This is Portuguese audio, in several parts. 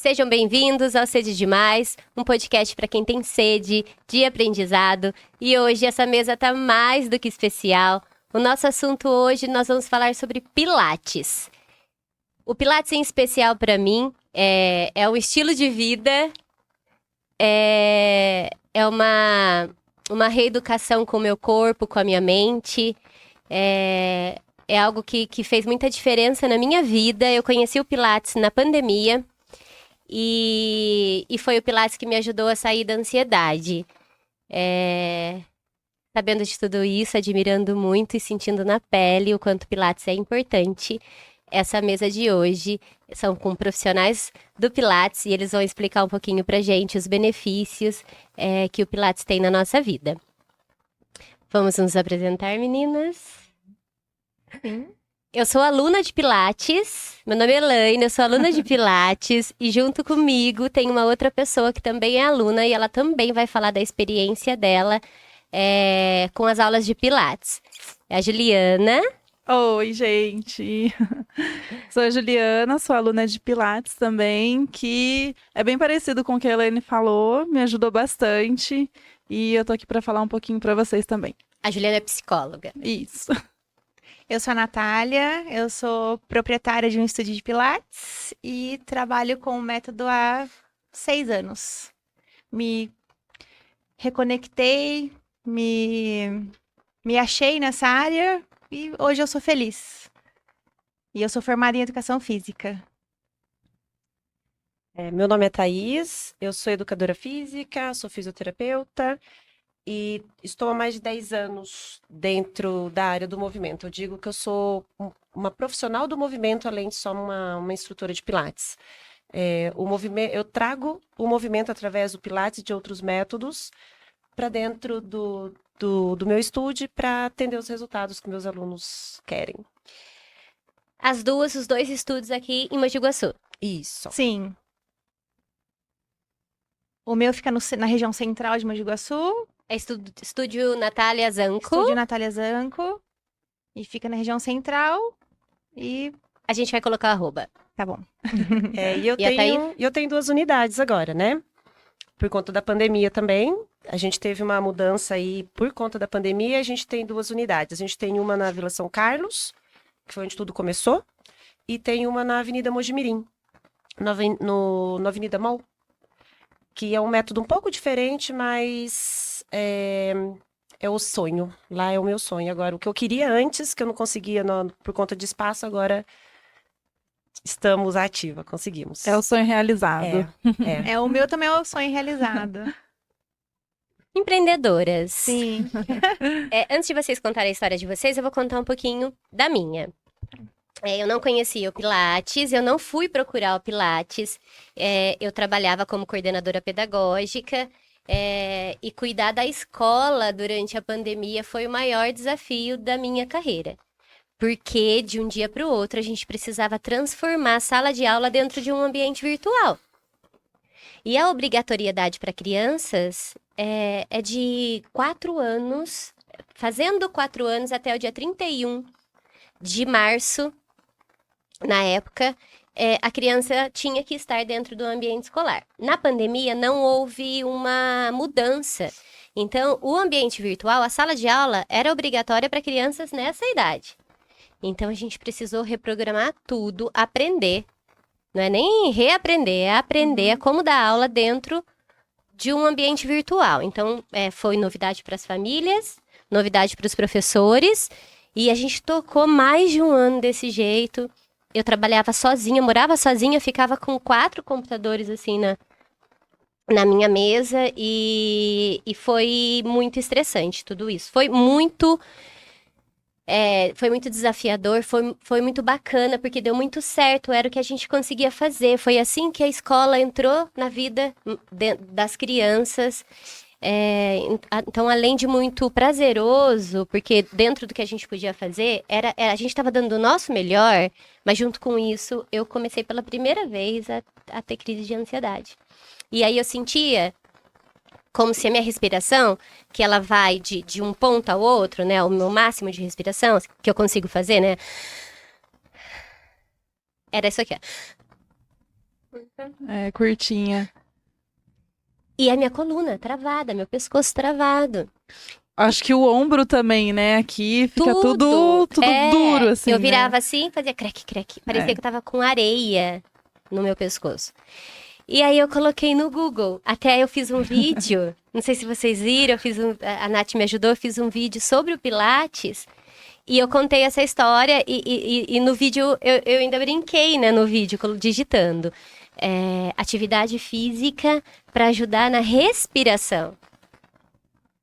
Sejam bem-vindos ao Sede Demais, um podcast para quem tem sede de aprendizado. E hoje essa mesa está mais do que especial. O nosso assunto hoje, nós vamos falar sobre Pilates. O Pilates em especial para mim é um estilo de vida, é uma reeducação com o meu corpo, com a minha mente. É algo que fez muita diferença na minha vida. Eu conheci o Pilates na pandemia e foi o Pilates que me ajudou a sair da ansiedade. Sabendo de tudo isso, admirando muito e sentindo na pele o quanto o Pilates é importante. Essa mesa de hoje são com profissionais do Pilates e eles vão explicar um pouquinho pra gente os benefícios que o Pilates tem na nossa vida. Vamos nos apresentar, meninas? Eu sou aluna de Pilates, meu nome é Elaine, eu sou aluna de Pilates e junto comigo tem uma outra pessoa que também é aluna e ela também vai falar da experiência dela com as aulas de Pilates. É a Juliana. Oi, gente! Sou a Juliana, sou aluna de Pilates também, que é bem parecido com o que a Elaine falou, me ajudou bastante e eu tô aqui para falar um pouquinho para vocês também. A Juliana é psicóloga. Isso. Eu sou a Natália, eu sou proprietária de um estúdio de Pilates e trabalho com o método há 6 anos. Me reconectei, me achei nessa área e hoje eu sou feliz. E eu sou formada em Educação Física. Meu nome é Thaís, eu sou educadora física, sou fisioterapeuta e estou há mais de 10 anos dentro da área do movimento. Eu digo que eu sou uma profissional do movimento, além de só uma instrutora de Pilates. Eu trago o movimento através do Pilates e de outros métodos para dentro do meu estúdio para atender os resultados que meus alunos querem. Os dois estúdios aqui em Mogi Guaçu. Isso. Sim. O meu fica na região central de Mogi Guaçu. É estúdio Natália Zanco. Estúdio Natália Zanco. E fica na região central. E A gente vai colocar o @. tá bom. E eu E a tenho 2 unidades agora, né? Por conta da pandemia também. A gente teve uma mudança aí por conta da pandemia. A gente tem 2 unidades. A gente tem uma na Vila São Carlos, que foi onde tudo começou. E tem uma na Avenida Mojimirim, na Avenida Mall. Que é um método um pouco diferente, mas é o sonho. Lá é o meu sonho. Agora, o que eu queria antes, que eu não conseguia por conta de espaço, agora estamos ativa, conseguimos. É o sonho realizado. O meu também é o sonho realizado. Empreendedoras. Sim. Antes de vocês contarem a história de vocês, eu vou contar um pouquinho da minha. Eu não conhecia o Pilates, eu não fui procurar o Pilates. Eu trabalhava como coordenadora pedagógica e cuidar da escola durante a pandemia foi o maior desafio da minha carreira. Porque de um dia para o outro a gente precisava transformar a sala de aula dentro de um ambiente virtual. E a obrigatoriedade para crianças é de 4 anos, fazendo 4 anos até o dia 31 de março, na época, a criança tinha que estar dentro do ambiente escolar. Na pandemia, não houve uma mudança. Então, o ambiente virtual, a sala de aula, era obrigatória para crianças nessa idade. Então, a gente precisou reprogramar tudo, aprender. Não é nem reaprender, é aprender como dar aula dentro de um ambiente virtual. Então, foi novidade para as famílias, novidade para os professores. E a gente tocou mais de um ano desse jeito. Eu trabalhava sozinha, morava sozinha, ficava com 4 computadores assim na minha mesa e foi muito estressante tudo isso. Foi muito desafiador, foi muito bacana, porque deu muito certo, era o que a gente conseguia fazer. Foi assim que a escola entrou na vida das crianças. Então, além de muito prazeroso, porque dentro do que a gente podia fazer, a gente estava dando o nosso melhor, mas junto com isso, eu comecei pela primeira vez a ter crise de ansiedade. E aí eu sentia como se a minha respiração, que ela vai de um ponto ao outro, né, o meu máximo de respiração, que eu consigo fazer, né, era isso aqui, ó. É, curtinha. E a minha coluna travada, meu pescoço travado. Acho que o ombro também, né? Aqui fica tudo duro, assim, Eu né? virava assim, fazia crack, crack. Parecia É. que eu tava com areia no meu pescoço. E aí eu coloquei no Google. Até eu fiz um vídeo, não sei se vocês viram, a Nath me ajudou, eu fiz um vídeo sobre o Pilates. E eu contei essa história e no vídeo, eu ainda brinquei, né, no vídeo, digitando. Atividade física para ajudar na respiração.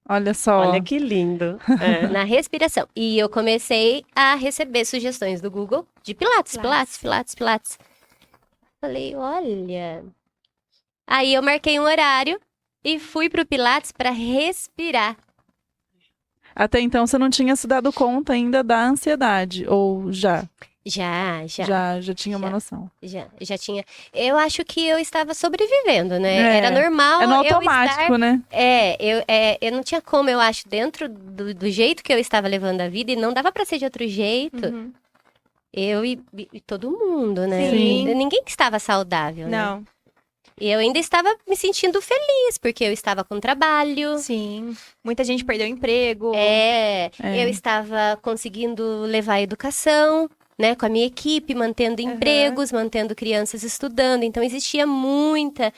Olha só. Olha que lindo. É. Na respiração. E eu comecei a receber sugestões do Google de Pilates. Falei, olha. Aí eu marquei um horário e fui pro Pilates para respirar. Até então você não tinha se dado conta ainda da ansiedade, ou já? Já. Já tinha uma Já. noção. Já tinha. Eu acho que eu estava sobrevivendo, né? É, Era normal. É no eu automático, estar... né? Eu não tinha como, eu acho, dentro do jeito que eu estava levando a vida, e não dava para ser de outro jeito. Uhum. Eu e todo mundo, né? Sim. Ninguém que estava saudável, né? Não, E eu ainda estava me sentindo feliz, porque eu estava com trabalho. sim. Muita gente perdeu emprego. Eu estava conseguindo levar a educação, né, com a minha equipe, mantendo empregos, mantendo crianças estudando. Então, existia muita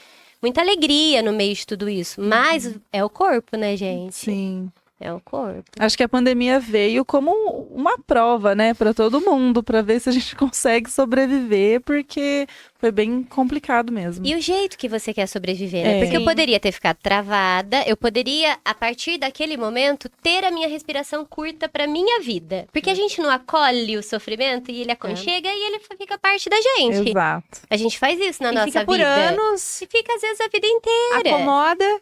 alegria no meio de tudo isso. Mas é o corpo, né, gente? Sim. É o corpo. Acho que a pandemia veio como uma prova, né, para todo mundo, para ver se a gente consegue sobreviver, porque foi bem complicado mesmo. E o jeito que você quer sobreviver, né? É. Porque eu Sim. poderia ter ficado travada, eu poderia, a partir daquele momento, ter a minha respiração curta pra minha vida. Porque a gente não acolhe o sofrimento e ele aconchega e ele fica parte da gente. Exato. A gente faz isso na E nossa fica por vida. anos, E fica, às vezes, a vida inteira. acomoda.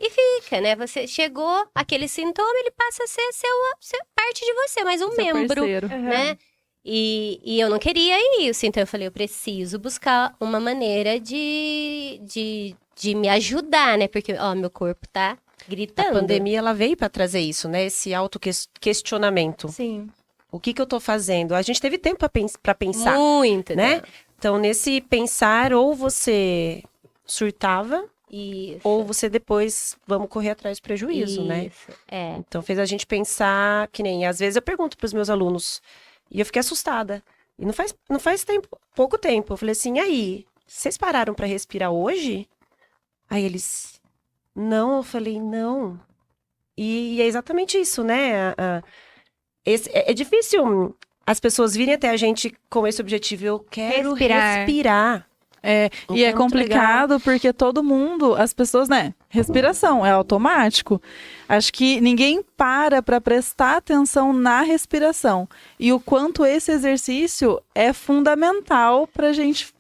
E fica, né? Você chegou, aquele sintoma, ele passa a ser parte de você, mais um Seu membro, parceiro. né? E eu não queria isso, então eu falei, eu preciso buscar uma maneira de me ajudar, né? Porque, ó, meu corpo tá A gritando. pandemia, ela veio para trazer isso, né? Esse auto-questionamento. Sim. O que eu tô fazendo? A gente teve tempo para pensar, Muito, né? Então, nesse pensar, ou você surtava, Isso. ou você depois, vamos correr atrás do prejuízo, né? Isso, é. Então, fez a gente pensar, que nem, às vezes eu pergunto para os meus alunos, e eu fiquei assustada. E não faz pouco tempo, eu falei assim, e aí, vocês pararam para respirar hoje? Aí eles, não, eu falei, não. E é exatamente isso, né? É difícil as pessoas virem até a gente com esse objetivo, eu quero respirar. E Então, é é muito complicado porque todo mundo, as pessoas, né? Respiração é automático. Acho que ninguém para prestar atenção na respiração. E o quanto esse exercício é fundamental pra gente,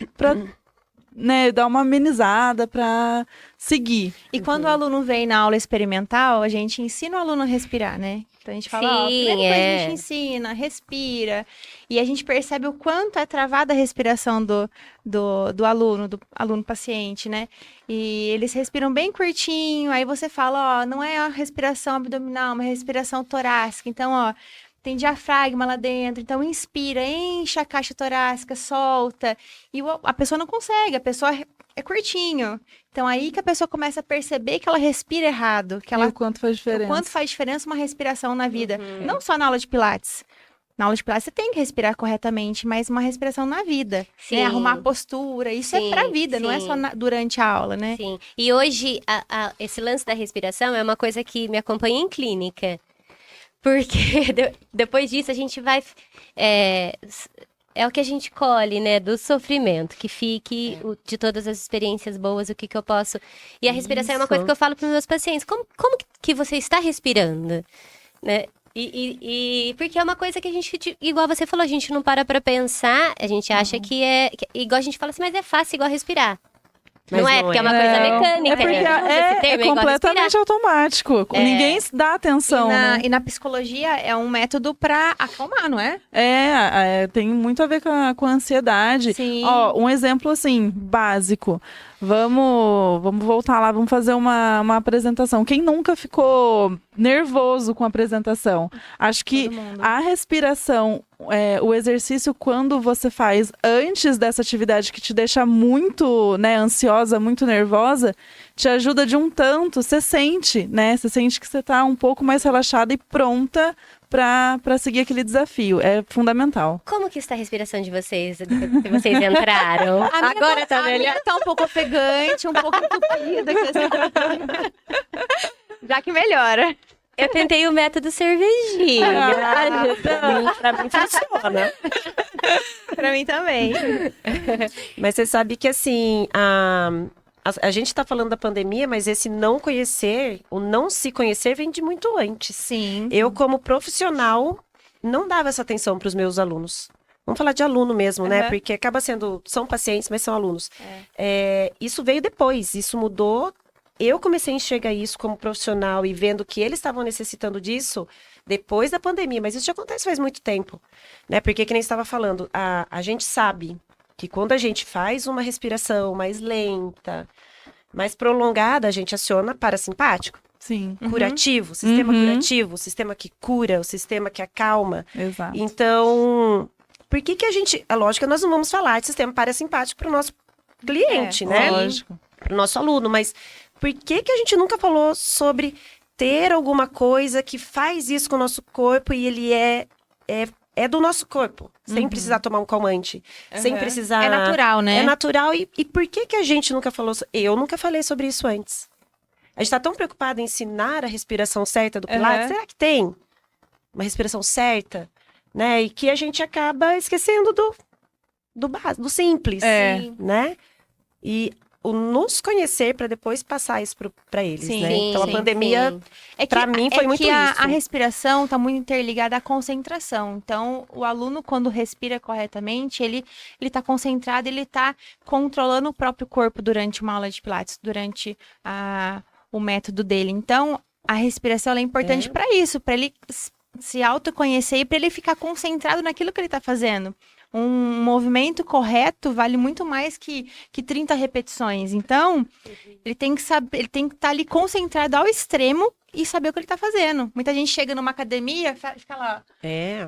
né, dar uma amenizada, pra seguir. E quando o aluno vem na aula experimental, a gente ensina o aluno a respirar, né? Então a gente fala, ó, Sim, primeira coisa a gente ensina, respira. E a gente percebe o quanto é travada a respiração do aluno paciente, né? E eles respiram bem curtinho, aí você fala, ó, não é a respiração abdominal, é uma respiração torácica. Então, ó, tem diafragma lá dentro, então inspira, enche a caixa torácica, solta. E a pessoa não consegue, a pessoa é curtinho. Então aí que a pessoa começa a perceber que ela respira errado, que E ela o quanto faz diferença. o quanto faz diferença uma respiração na vida. Não só na aula de Pilates. Na aula de Pilates você tem que respirar corretamente, mas uma respiração na vida. Sim. Né? Arrumar a postura. Isso é pra vida, não é sim. só durante a aula, né? Sim. E hoje, esse lance da respiração é uma coisa que me acompanha em clínica. Porque depois disso a gente vai... É o que a gente colhe, né? Do sofrimento. Que fique de todas as experiências boas, o que eu posso... E a respiração é uma coisa que eu falo para os meus pacientes. Como que você está respirando? Né? Porque é uma coisa que a gente, igual você falou, a gente não para pensar, a gente acha que igual a gente fala assim, mas é fácil igual respirar. Mas Não é, não porque é é. uma coisa Não, mecânica, é porque né? Usa esse termo, é igual completamente respirar. automático. Ninguém dá atenção, né? E na psicologia é um método pra acalmar, não é? Tem muito a ver com a ansiedade. Sim. Ó, um exemplo assim, básico. Vamos voltar lá, vamos fazer uma apresentação. Quem nunca ficou nervoso com a apresentação? Acho que Todo mundo. a respiração, o exercício, quando você faz antes dessa atividade que te deixa muito, né, ansiosa, muito nervosa, te ajuda de um tanto. Você sente, né? Você sente que você está um pouco mais relaxada e pronta para seguir aquele desafio. É fundamental. Como que está a respiração de vocês, depois que vocês entraram? Agora tá a melhor. minha tá um pouco ofegante, um pouco entupida. Já que melhora. Eu tentei o método cervejinha. Pra mim funciona. Pra mim também. Mas você sabe que, assim, a gente tá falando da pandemia, mas esse não conhecer, o não se conhecer vem de muito antes. Sim. Eu, como profissional, não dava essa atenção para os meus alunos. Vamos falar de aluno mesmo, né? Uhum. Porque acaba sendo, são pacientes, mas são alunos. Isso veio depois, isso mudou. Eu comecei a enxergar isso como profissional e vendo que eles estavam necessitando disso depois da pandemia, mas isso já acontece faz muito tempo, né? Porque, que nem estava falando, a gente sabe que quando a gente faz uma respiração mais lenta, mais prolongada, a gente aciona parasimpático, Sim, curativo, sistema curativo, o sistema que cura, o sistema que acalma. exato. Então, por que a gente... É lógico que nós não vamos falar de sistema parasimpático para o nosso cliente, né? Lógico. Para o nosso aluno, mas por que a gente nunca falou sobre ter alguma coisa que faz isso com o nosso corpo e ele é do nosso corpo, sem precisar tomar um calmante, sem precisar... É natural, né? É natural. E por que a gente nunca falou... Eu nunca falei sobre isso antes. A gente está tão preocupado em ensinar a respiração certa do Pilates. Será que tem uma respiração certa? Né? E que a gente acaba esquecendo do básico, do simples, né? E o nos conhecer para depois passar isso para eles, Sim, né? Então, a sim, pandemia... sim. Pra mim, foi muito a isso. respiração está muito interligada à concentração. Então, o aluno, quando respira corretamente, ele está concentrado, ele está controlando o próprio corpo durante uma aula de Pilates, durante o método dele. Então, a respiração ela é importante para isso, para ele se autoconhecer e para ele ficar concentrado naquilo que ele está fazendo. Um movimento correto vale muito mais que 30 repetições. Então, ele tem que saber, ele tem que estar ali concentrado ao extremo e saber o que ele está fazendo. Muita gente chega numa academia, fica lá,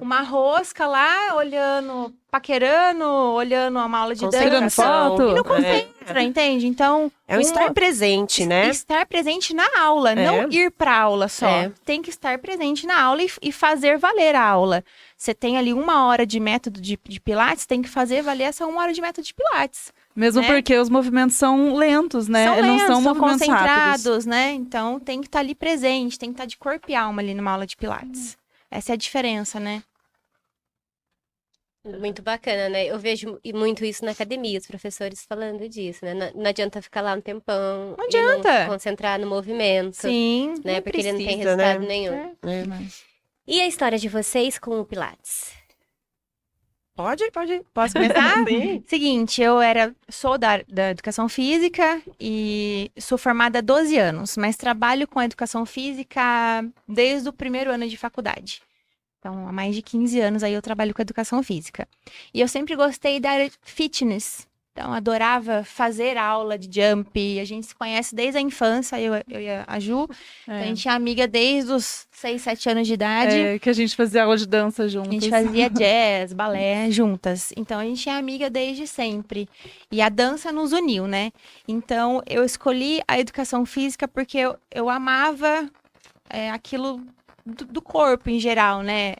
uma rosca lá, olhando, paquerando, olhando uma aula de Tirando dança. foto. E não concentra, entende? Então, É um estar presente, né? estar presente na aula, não ir para aula só. Tem que estar presente na aula e fazer valer a aula. Você tem ali 1 hora de método de Pilates, tem que fazer valer essa 1 hora de método de Pilates. Mesmo né? porque os movimentos são lentos, né? São lentos, Não são são movimentos rápidos. concentrados, né? Então tem que estar ali presente, tem que estar de corpo e alma ali numa aula de Pilates. Essa é a diferença, né? Muito bacana, né? Eu vejo muito isso na academia, os professores falando disso, né? Não adianta ficar lá um tempão. Não e não adianta. se concentrar no movimento, Sim. né? não Porque ele não tem precisa, resultado né? nenhum. É. E a história de vocês com o Pilates? Pode. Posso começar? Sim. Seguinte, sou da educação física e sou formada há 12 anos, mas trabalho com a educação física desde o primeiro ano de faculdade. Então, há mais de 15 anos aí eu trabalho com educação física. E eu sempre gostei da área de fitness. Então, adorava fazer aula de jump. A gente se conhece desde a infância, eu e a Ju. Então, a gente é amiga desde os 6, 7 anos de idade. É, que a gente fazia aula de dança juntas. A gente fazia jazz, balé juntas. Então, a gente é amiga desde sempre. E a dança nos uniu, né? Então, eu escolhi a educação física porque eu amava aquilo do corpo em geral, né?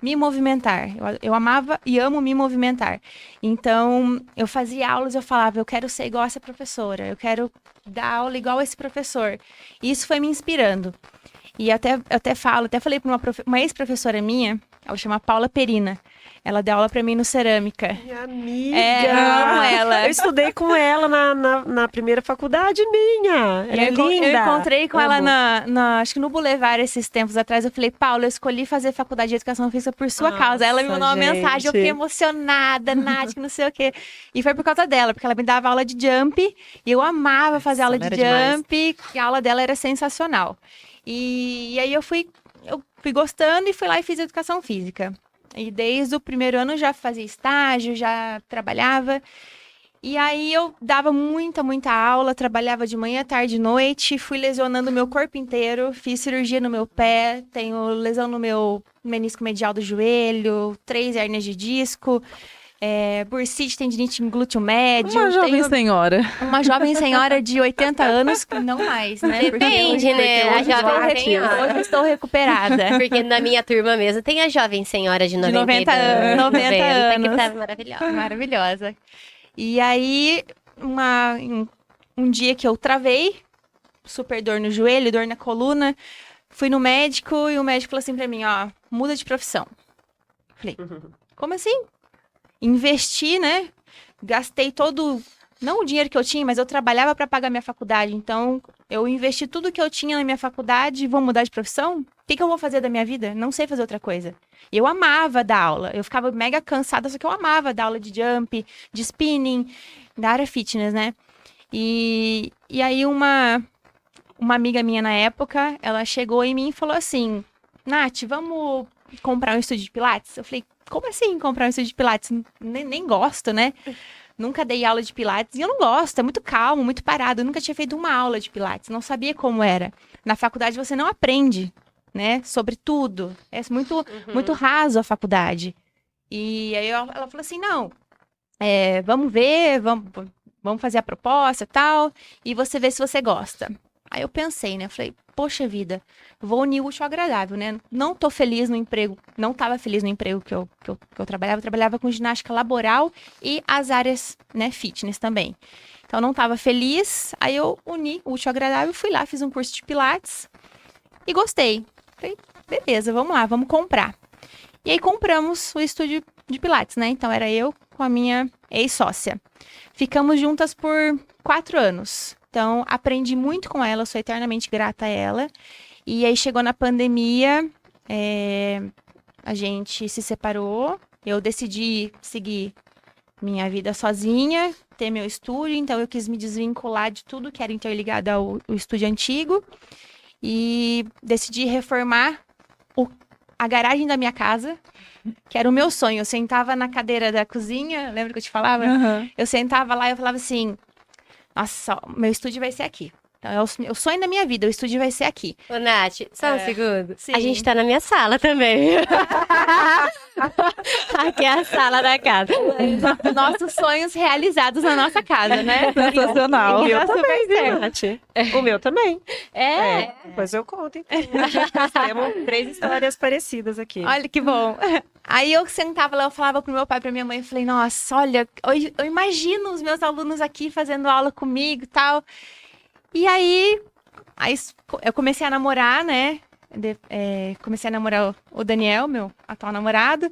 Me movimentar. Eu amava e amo me movimentar. Então, eu fazia aulas, eu falava, eu quero ser igual a essa professora. Eu quero dar aula igual a esse professor. E isso foi me inspirando. E eu até falei para uma ex-professora minha, ela chama Paula Perina. Ela deu aula para mim no cerâmica. Minha amiga! Eu amo ela. Eu estudei com ela na primeira faculdade minha. Ela é linda. Eu encontrei com Amo. ela acho que no Boulevard esses tempos atrás. Eu falei, Paula, eu escolhi fazer faculdade de educação física por sua causa. Ela me mandou uma gente. mensagem, eu fiquei emocionada, Nath, que não sei o quê. E foi por causa dela, porque ela me dava aula de jump e eu amava fazer aula de ela era jump. E a aula dela era sensacional. E aí eu fui gostando e fui lá e fiz educação física. E desde o primeiro ano já fazia estágio, já trabalhava. E aí eu dava muita aula, trabalhava de manhã, tarde e noite, fui lesionando o meu corpo inteiro, fiz cirurgia no meu pé, tenho lesão no meu menisco medial do joelho, 3 hérnias de disco, bursite, tendinite em glúteo médio. Uma jovem senhora. Uma jovem senhora de 80 anos, não mais, né? Depende, né? A jovem senhora. Hoje eu estou recuperada. Porque na minha turma mesmo tem a jovem senhora de 90 anos. 90 anos. Que tá maravilhosa. Maravilhosa. E aí, um dia que eu travei, super dor no joelho, dor na coluna, fui no médico e o médico falou assim pra mim, ó, muda de profissão. Falei, como assim? Investi, né? Gastei todo, não o dinheiro que eu tinha, mas eu trabalhava para pagar minha faculdade. Então, eu investi tudo que eu tinha na minha faculdade e vou mudar de profissão? O que eu vou fazer da minha vida? Não sei fazer outra coisa. Eu amava dar aula. Eu ficava mega cansada, só que eu amava dar aula de jump, de spinning, da área fitness, né? E aí uma amiga minha na época, ela chegou em mim e falou assim, Nath, vamos comprar um estúdio de pilates? Eu falei, como assim comprar um estúdio de pilates? Nem gosto, né? Nunca dei aula de pilates e eu não gosto, é muito calmo, muito parado. Eu nunca tinha feito uma aula de pilates, não sabia como era. Na faculdade você não aprende, né? Sobre tudo. É muito raso a faculdade. E aí ela falou assim, não, vamos ver, vamos fazer a proposta e tal, e você vê se você gosta. Aí eu pensei, né? Eu falei, poxa vida, vou unir o útil ao agradável, né? Não tô feliz no emprego, não estava feliz no emprego que eu trabalhava. Eu trabalhava com ginástica laboral e as áreas, né, fitness também. Então, não estava feliz, aí eu uni o útil ao agradável, fui lá, fiz um curso de pilates e gostei. Falei, beleza, vamos lá, vamos comprar. E aí, compramos o estúdio de pilates, né? Então, era eu com a minha ex-sócia. Ficamos juntas por 4 anos. Então, aprendi muito com ela, sou eternamente grata a ela. E aí, chegou na pandemia, a gente se separou. Eu decidi seguir minha vida sozinha, ter meu estúdio. Então, eu quis me desvincular de tudo que era interligado ao estúdio antigo. E decidi reformar a garagem da minha casa, que era o meu sonho. Eu sentava na cadeira da cozinha, lembra que eu te falava? Uhum. Eu sentava lá e eu falava assim... Nossa, meu estúdio vai ser aqui. Então, é o sonho da minha vida, o estúdio vai ser aqui. Ô, Nath, só um segundo. Sim. A gente tá na minha sala também. Aqui é a sala da casa. Nossos sonhos realizados na nossa casa, né? Sensacional. O meu Tá super também, certo. viu, Nath? O meu também. É. Depois eu conto, então. Temos 3 histórias parecidas aqui. Olha que bom. Aí eu sentava lá, eu falava pro meu pai e pra minha mãe, eu falei, nossa, olha, eu imagino os meus alunos aqui fazendo aula comigo e tal. E aí eu comecei a namorar, né? Comecei a namorar o Daniel, meu atual namorado,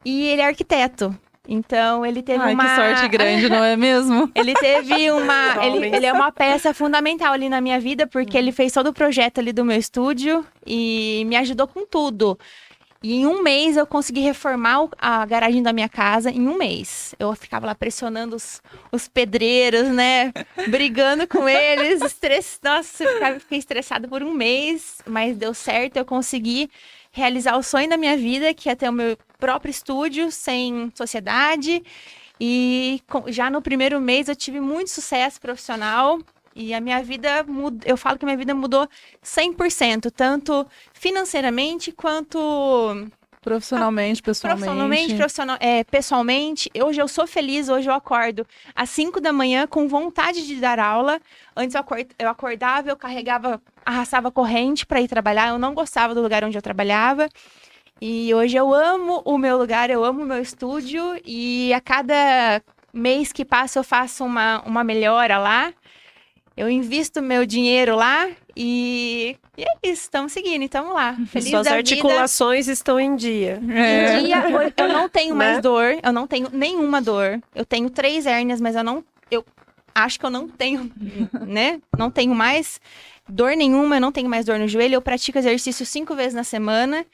e ele é arquiteto. Então, ele teve Ai, que sorte grande, não é mesmo? Ele teve ele é uma peça fundamental ali na minha vida, porque ele fez todo o projeto ali do meu estúdio e me ajudou com tudo. E em um mês eu consegui reformar a garagem da minha casa, em um mês. Eu ficava lá pressionando os pedreiros, né? Brigando com eles, Nossa, eu fiquei estressada por um mês, mas deu certo, eu consegui realizar o sonho da minha vida, que é ter o meu próprio estúdio, sem sociedade. E já no primeiro mês eu tive muito sucesso profissional. E a minha vida, eu falo que a minha vida mudou 100%, tanto financeiramente quanto... Profissionalmente, pessoalmente. Pessoalmente. Hoje eu sou feliz, hoje eu acordo às 5 da manhã com vontade de dar aula. Antes eu acordava, eu arrastava corrente para ir trabalhar, eu não gostava do lugar onde eu trabalhava. E hoje eu amo o meu lugar, eu amo o meu estúdio e a cada mês que passa eu faço uma melhora lá. Eu invisto meu dinheiro lá e é isso, estamos seguindo, estamos lá. Feliz Suas da articulações estão em dia. vida. Em dia, eu não tenho mais dor, eu não tenho nenhuma dor. Eu tenho 3 hérnias, mas eu acho que eu não tenho, né? Não tenho mais dor nenhuma, eu não tenho mais dor no joelho. Eu pratico exercício 5 vezes na semana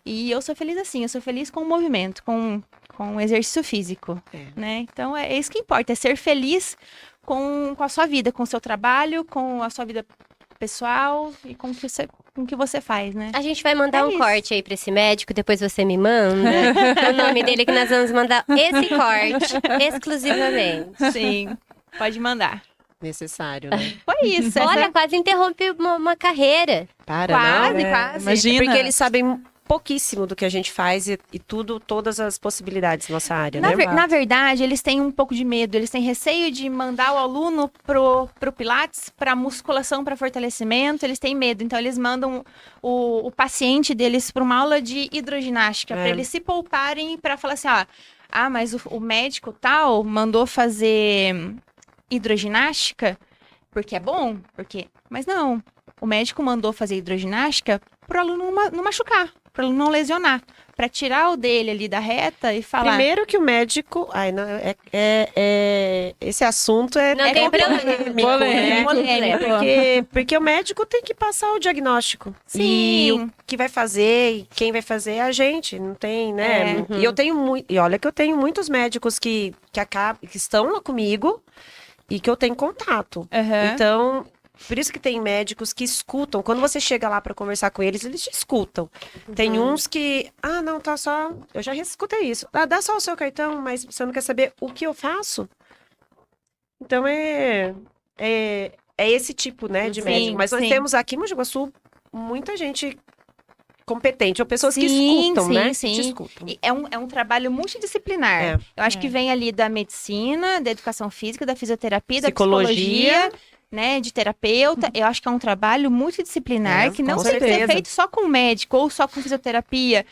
e eu sou feliz assim, eu sou feliz com o movimento, com o exercício físico, né? Então é isso que importa, é ser feliz com a sua vida, com o seu trabalho, com a sua vida pessoal e com o que você faz, né? A gente vai mandar É um isso. corte aí pra esse médico, depois você me manda o nome dele, que nós vamos mandar esse corte exclusivamente. Sim, pode mandar. Necessário, né? Foi isso. Olha, quase interrompe uma carreira. Para, Quase, não. quase. Imagina. Porque eles sabem pouquíssimo do que a gente faz e tudo, todas as possibilidades da nossa área, Na, né? na verdade, eles têm um pouco de medo, eles têm receio de mandar o aluno pro Pilates, para musculação, para fortalecimento, eles têm medo. Então, eles mandam o paciente deles para uma aula de hidroginástica, para eles se pouparem, para falar assim, ó, mas o médico tal mandou fazer hidroginástica porque é bom, mas não, o médico mandou fazer hidroginástica pro aluno não machucar, pro aluno não lesionar, para tirar o dele ali da reta e falar. Primeiro que o médico... Ai, não, esse assunto Não tem problema. polêmico, né? Polêmico. Porque o médico tem que passar o diagnóstico. Sim. E o que vai fazer, e quem vai fazer é a gente, não tem, né? É. E eu tenho muito... E olha que eu tenho muitos médicos que estão lá comigo e que eu tenho contato. Aham. Então... Por isso que tem médicos que escutam. Quando você chega lá para conversar com eles, eles te escutam. Tem uns que... Ah, não, tá só... Eu já escutei isso. Ah, dá só o seu cartão, mas você não quer saber o que eu faço? Então, é esse tipo, né, de Sim, médico. Mas nós sim. temos aqui em Mogi Guaçu muita gente competente. Ou pessoas que Sim, escutam, sim, né? sim. Que te escutam. E é um trabalho multidisciplinar. É. Eu acho que vem ali da medicina, da educação física, da fisioterapia, da Psicologia. psicologia, né, de terapeuta. Eu acho que é um trabalho multidisciplinar É, que não com tem que ser certeza. feito só com médico ou só com fisioterapia.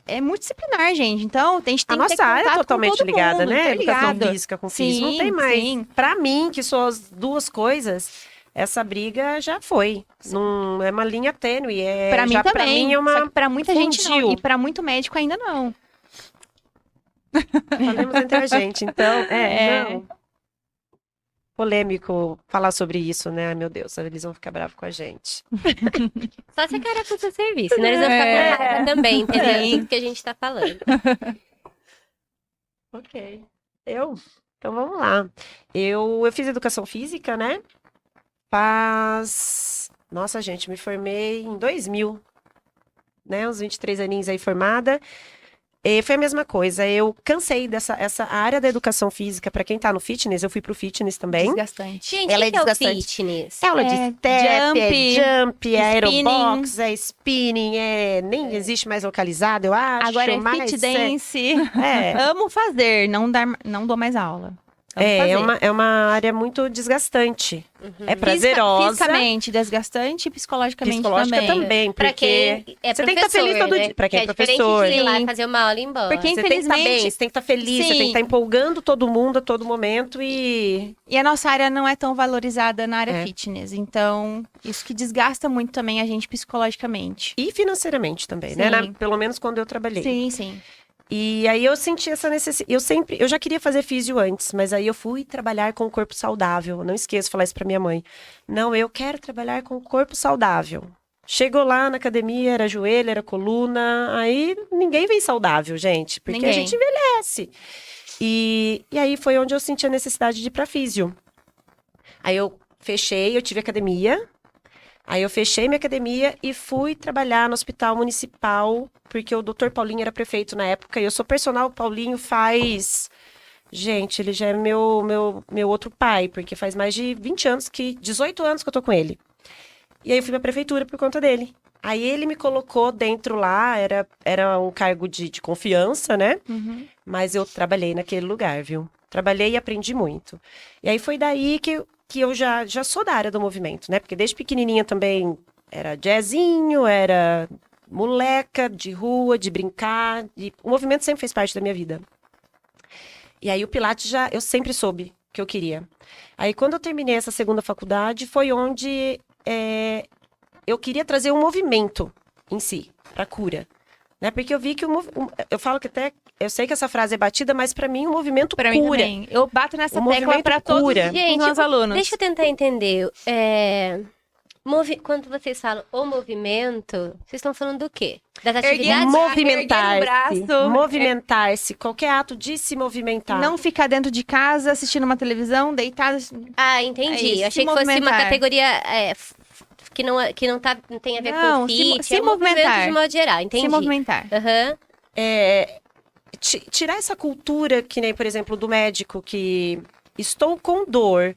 É multidisciplinar, gente. Então, a gente tem A que ter nossa área é contato com totalmente todo ligada, mundo, né? Educação interligado. física com física. Não Sim, tem mais. sim. Pra mim, que são as duas coisas, essa briga já foi. Não, é uma linha tênue. Pra mim já, também. Pra mim é Só uma... que pra muita gente não. fundiu. E pra muito médico ainda não. Falemos entre a gente. Então, É. não. Polêmico falar sobre isso, né? Ai, meu Deus, eles vão ficar bravos com a gente. Só se a cara custa serviço, senão eles vão ficar com raiva também, entendeu? Sim. Tudo que a gente tá falando. Ok. Então vamos lá. Eu fiz educação física, né? Nossa, gente, me formei em 2000, né? Uns 23 aninhos aí formada. E foi a mesma coisa. Eu cansei essa área da educação física. Pra quem tá no fitness, eu fui pro fitness também. Desgastante. Gente, Ela o é que é o desgastante. fitness? É aula de É step, é jump, é spinning. aerobox, é spinning, nem existe mais localizado, eu acho. Agora é mas fit dance. É, Amo fazer, não dou mais aula. Amo fazer. é uma área muito desgastante. É Fisica- prazerosa. Fisicamente desgastante e psicologicamente Psicológica também, Pra porque quem é você tem que estar professor, feliz todo né? dia. Pra quem é diferente professor. de ir lá Sim. fazer uma aula e ir embora. Porque você tem que estar bem, infelizmente- você tem que estar feliz, você tem que Sim. estar empolgando todo mundo a todo momento e... E a nossa área não é tão valorizada na área É. fitness. Então, isso que desgasta muito também a gente psicologicamente. E financeiramente também, né? Sim. Pelo menos quando eu trabalhei. Sim, sim. E aí eu senti essa necessidade. Eu já queria fazer físio antes, mas aí eu fui trabalhar com o corpo saudável. Eu não esqueço de falar isso pra minha mãe. Não, eu quero trabalhar com o corpo saudável. Chegou lá na academia, era joelho, era coluna. Aí ninguém vem saudável, gente, porque a Ninguém. gente envelhece. E aí foi onde eu senti a necessidade de ir pra físio. Aí eu tive academia. Aí eu fechei minha academia e fui trabalhar no hospital municipal, porque o Dr. Paulinho era prefeito na época, e eu sou personal Paulinho faz... Gente, ele já é meu outro pai, porque faz mais de 18 anos que eu tô com ele. E aí eu fui pra prefeitura por conta dele. Aí ele me colocou dentro lá, era um cargo de confiança, né? Uhum. Mas eu trabalhei naquele lugar, viu? Trabalhei e aprendi muito. E aí foi daí que eu já sou da área do movimento, né? Porque desde pequenininha também era jazzinho, era moleca de rua, de brincar. O movimento sempre fez parte da minha vida. E aí o Pilates eu sempre soube que eu queria. Aí quando eu terminei essa segunda faculdade, foi onde eu queria trazer um movimento em si, para cura. Né? Porque eu vi que eu falo que até... Eu sei que essa frase é batida, mas para mim o movimento Pra cura. mim também. Eu bato nessa O tecla movimento pra todos cura. os Gente, meus alunos. Deixa eu tentar entender. Quando vocês falam o movimento, vocês estão falando do quê? Das atividades? Erguer o braço. Movimentar-se. Qualquer ato de se movimentar. Não ficar dentro de casa assistindo uma televisão, deitado. Ah, É entendi. isso, Eu achei se que fosse uma movimentar. categoria não tem a ver Não, com se fit, se é movimento movimentar. de modo geral, entendi. Se movimentar. Aham. Tirar essa cultura, que nem, por exemplo, do médico que estou com dor,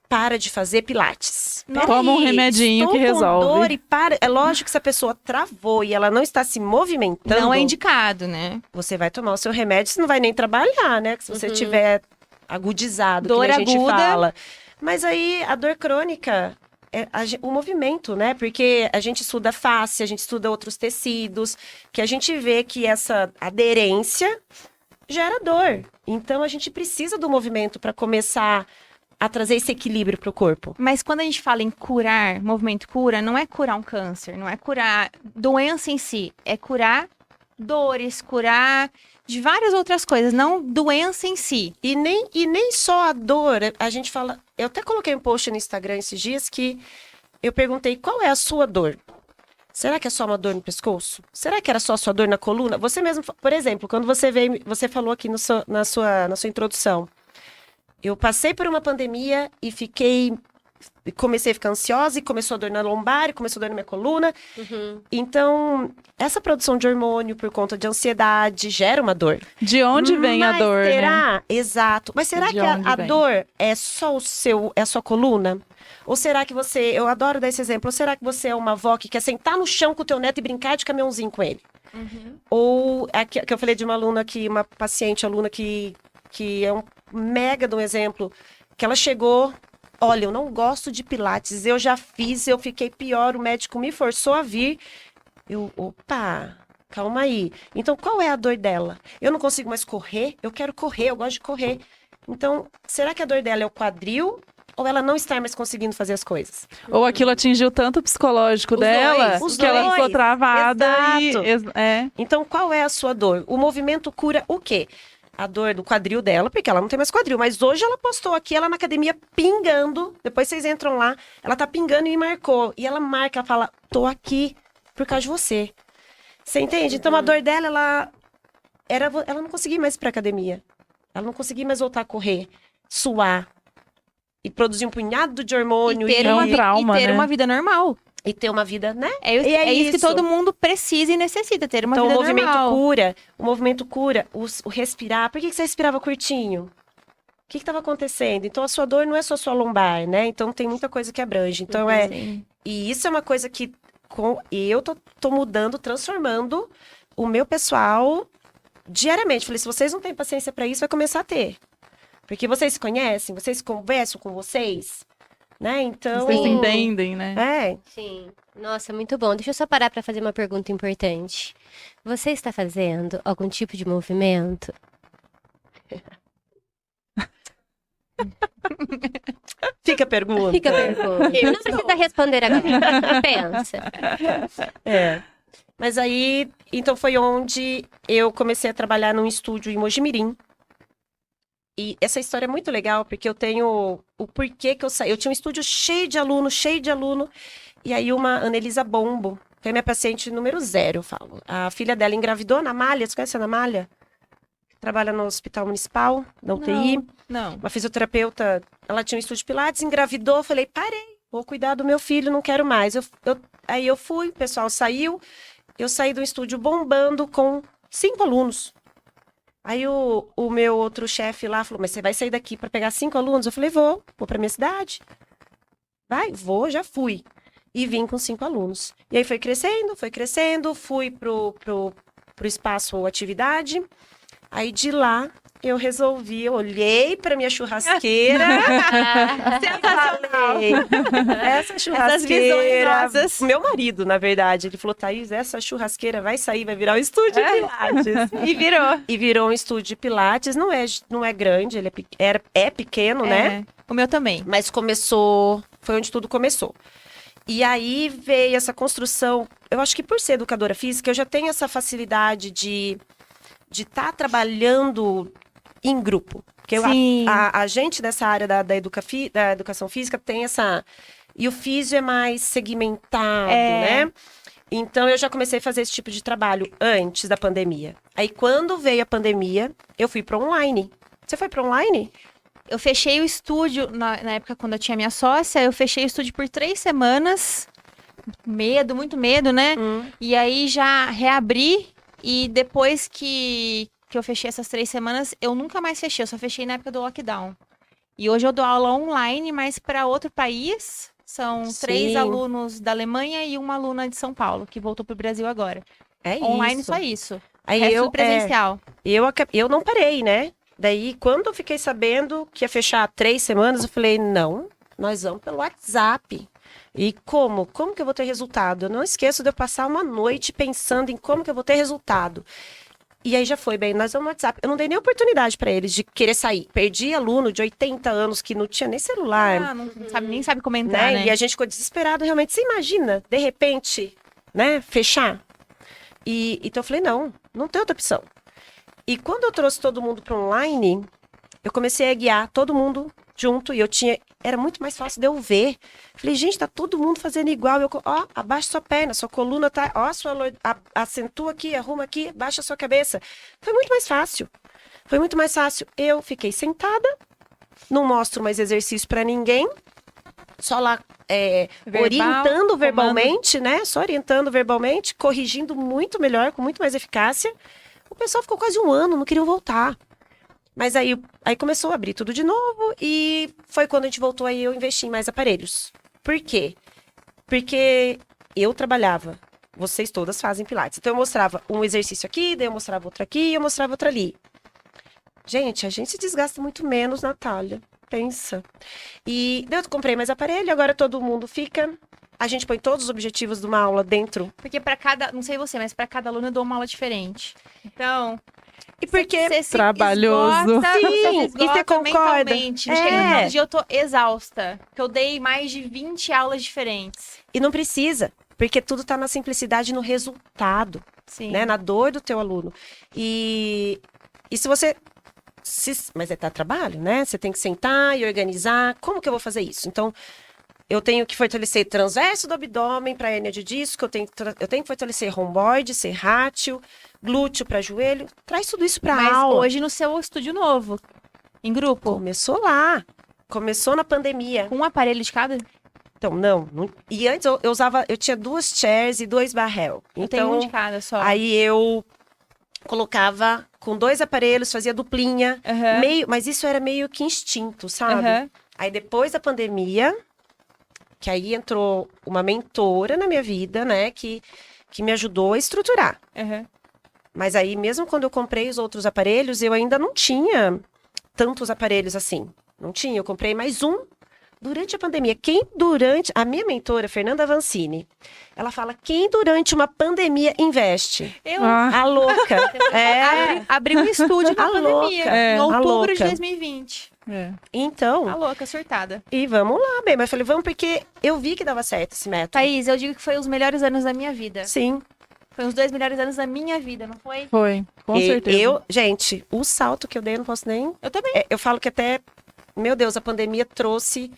para de fazer pilates. Não. Peraí, Toma um remedinho estou que com resolve. dor e para. É lógico que se a pessoa travou e ela não está se movimentando, Não é indicado, né? você vai tomar o seu remédio, você não vai nem trabalhar, né? Se você tiver agudizado, Dor que nem a gente aguda. fala. Mas aí, a dor crônica é o movimento, né? Porque a gente estuda face, a gente estuda outros tecidos, que a gente vê que essa aderência gera dor. Então, a gente precisa do movimento para começar a trazer esse equilíbrio para o corpo. Mas quando a gente fala em curar, movimento cura, não é curar um câncer, não é curar doença em si, é curar dores, curar de várias outras coisas, não doença em si. E nem só a dor, a gente fala... Eu até coloquei um post no Instagram esses dias que eu perguntei qual é a sua dor. Será que é só uma dor no pescoço? Será que era só a sua dor na coluna? Você mesmo, por exemplo, quando você veio, você falou aqui na sua introdução, eu passei por uma pandemia e comecei a ficar ansiosa e começou a dor na lombar, e começou a dor na minha coluna. Uhum. Então, essa produção de hormônio por conta de ansiedade gera uma dor. De onde vem a Mas dor, né? será? Exato. Mas será De que a onde vem? dor é só a sua coluna? Ou será que eu adoro dar esse exemplo, ou será que você é uma avó que quer sentar no chão com o teu neto e brincar de caminhãozinho com ele? Ou, que eu falei de uma aluna aqui, uma paciente, aluna que é um mega de um exemplo, que ela chegou, olha, eu não gosto de pilates, eu já fiz, eu fiquei pior, o médico me forçou a vir. Opa, calma aí. Então, qual é a dor dela? Eu não consigo mais correr, eu quero correr, eu gosto de correr. Então, será que a dor dela é o quadril ou ela não está mais conseguindo fazer as coisas? Ou aquilo atingiu tanto o psicológico Os dela dois, os que ela dois. ficou travada Exato. É. Então, qual é a sua dor? O movimento cura o quê? A dor do quadril dela, porque ela não tem mais quadril. Mas hoje ela postou aqui, ela na academia pingando. Depois vocês entram lá, ela tá pingando e me marcou. E ela marca, ela fala, tô aqui por causa de você. Você entende? Então, a dor dela, ela não conseguia mais ir pra academia. Ela não conseguia mais voltar a correr, suar. E produzir um punhado de hormônio. E ter, É um uma, vi- trauma, e ter né? uma vida normal. E ter uma vida, né? É, E é isso que isso. todo mundo precisa e necessita, ter uma Então, vida o movimento normal. cura. O movimento cura, o respirar. Por que você respirava curtinho? O que estava acontecendo? Então, a sua dor não é só sua lombar, né? Então, tem muita coisa que abrange. Então, Sim. E isso é uma coisa que eu tô mudando, transformando o meu pessoal diariamente. Falei, se vocês não têm paciência para isso, vai começar a ter. Porque vocês se conhecem, vocês conversam com vocês, né? Então... Vocês se entendem, né? É. Sim. Nossa, muito bom. Deixa eu só parar para fazer uma pergunta importante. Você está fazendo algum tipo de movimento? Fica a pergunta. Fica a pergunta. Não precisa responder agora. Pensa. É. Mas aí, então foi onde eu comecei a trabalhar num estúdio em Mojimirim. E essa história é muito legal, porque eu tenho o porquê que eu saí. Eu tinha um estúdio cheio de aluno. E aí uma Anelisa Bombo, que é minha paciente número 0, eu falo. A filha dela engravidou, Ana Malha. Você conhece a Ana Malha? Trabalha no Hospital Municipal, na UTI. Não. Uma fisioterapeuta, ela tinha um estúdio de pilates, engravidou. Eu falei, parei, vou cuidar do meu filho, não quero mais. Aí eu fui, o pessoal saiu. Eu saí do estúdio bombando com 5 alunos. Aí o meu outro chefe lá falou, mas você vai sair daqui para pegar 5 alunos? Eu falei, vou para minha cidade. Vai, vou, já fui. E vim com 5 alunos. E aí foi crescendo, fui pro espaço atividade. Aí de lá eu resolvi, eu olhei para minha churrasqueira. Falei, essa churrasqueira. nossas. Meu marido, na verdade, ele falou, Thaís, essa churrasqueira vai sair, vai virar um estúdio de pilates. E virou. E virou um estúdio de pilates, não é grande, ele é pequeno, né? O meu também. Mas foi onde tudo começou. E aí veio essa construção, eu acho que por ser educadora física, eu já tenho essa facilidade de estar trabalhando em grupo. Porque Sim. a gente dessa área da educação física tem essa... E o físio é mais segmentado, né? Então, eu já comecei a fazer esse tipo de trabalho antes da pandemia. Aí, quando veio a pandemia, eu fui para online. Você foi para online? Eu fechei o estúdio, na época quando eu tinha minha sócia, eu fechei o estúdio por 3 semanas medo, muito medo, né? E aí já reabri e depois que eu fechei essas 3 semanas, eu nunca mais fechei, eu só fechei na época do lockdown. E hoje eu dou aula online, mas para outro país. São 3 Sim. alunos da Alemanha e uma aluna de São Paulo, que voltou pro Brasil agora. É Online isso. só isso. Aí Resto eu, tudo presencial. eu não parei, né? Daí, quando eu fiquei sabendo que ia fechar 3 semanas, eu falei, não, nós vamos pelo WhatsApp. E como? Como que eu vou ter resultado? Eu não esqueço de eu passar uma noite pensando em como que eu vou ter resultado. E aí já foi, bem, nós vamos no WhatsApp. Eu não dei nem oportunidade para eles de querer sair. Perdi aluno de 80 anos que não tinha nem celular, Ah, não sabe, nem sabe comentar, né? E a gente ficou desesperado, realmente. Você imagina, de repente, né, fechar? Então eu falei, não tem outra opção. E quando eu trouxe todo mundo para online, eu comecei a guiar todo mundo junto e era muito mais fácil de eu ver. Falei, gente, tá todo mundo fazendo igual. Abaixa sua perna, sua coluna tá, acentua aqui, arruma aqui, baixa sua cabeça. Foi muito mais fácil. Foi muito mais fácil. Eu fiquei sentada, não mostro mais exercício para ninguém, só lá orientando verbalmente, né? Só orientando verbalmente, corrigindo muito melhor, com muito mais eficácia. O pessoal ficou quase 1 ano, não queriam voltar. Mas aí começou a abrir tudo de novo e foi quando a gente voltou, aí eu investi em mais aparelhos. Por quê? Porque eu trabalhava, vocês todas fazem pilates. Então eu mostrava um exercício aqui, daí eu mostrava outro aqui e eu mostrava outro ali. Gente, a gente se desgasta muito menos, Natália. Pensa. E daí eu comprei mais aparelho, agora todo mundo fica. A gente põe todos os objetivos de uma aula dentro. Porque para cada, não sei você, mas para cada aluno eu dou uma aula diferente. Então, E porque você se trabalhoso. esgota, Sim, você se e esgota você concorda? mentalmente. É. Chega no final do dia eu tô exausta, porque eu dei mais de 20 aulas diferentes. E não precisa, porque tudo tá na simplicidade, no resultado, Sim. né? Na dor do teu aluno. E se você... mas tá trabalho, né? Você tem que sentar e organizar. Como que eu vou fazer isso? Então, eu tenho que fortalecer transverso do abdômen para hérnia de disco, eu tenho que fortalecer romboide, serrátil, glúteo para joelho. Traz tudo isso para Mas aula. hoje no seu estúdio novo, em grupo, Começou lá. Começou na pandemia. com um aparelho de cada, Então, não. E antes eu tinha 2 chairs e 2 barrel. eu tenho Então, um de cada só. aí eu colocava com 2 aparelhos, fazia duplinha. Aham. Mas isso era meio que instinto, sabe? Aham. Aí depois da pandemia, que aí entrou uma mentora na minha vida, né? Que me ajudou a estruturar. Aham. Mas aí, mesmo quando eu comprei os outros aparelhos, eu ainda não tinha tantos aparelhos assim. Não tinha, eu comprei mais um durante a pandemia. A minha mentora, Fernanda Vancini, ela fala, quem durante uma pandemia investe? Eu A louca. abri um estúdio na A pandemia, louca. em A outubro de louca. 2020. É. Então, A louca, surtada. e vamos lá, bem. Mas eu falei, vamos, porque eu vi que dava certo esse método. Thaís, eu digo que foi os melhores anos da minha vida. Sim. Foi os 2 melhores anos da minha vida, não foi? Foi, com certeza. Gente, o salto que eu dei, eu não posso nem... Eu também. Eu falo que até, meu Deus, a pandemia trouxe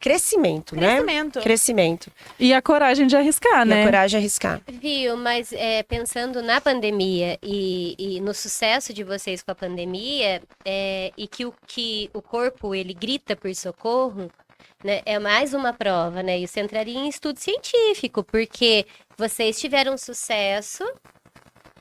crescimento, né? Crescimento. Crescimento. E a coragem de arriscar, E né? a coragem de arriscar. Viu, mas pensando na pandemia e no sucesso de vocês com a pandemia, e que o corpo ele grita por socorro, né, é mais uma prova, né? Isso entraria em estudo científico, porque vocês tiveram sucesso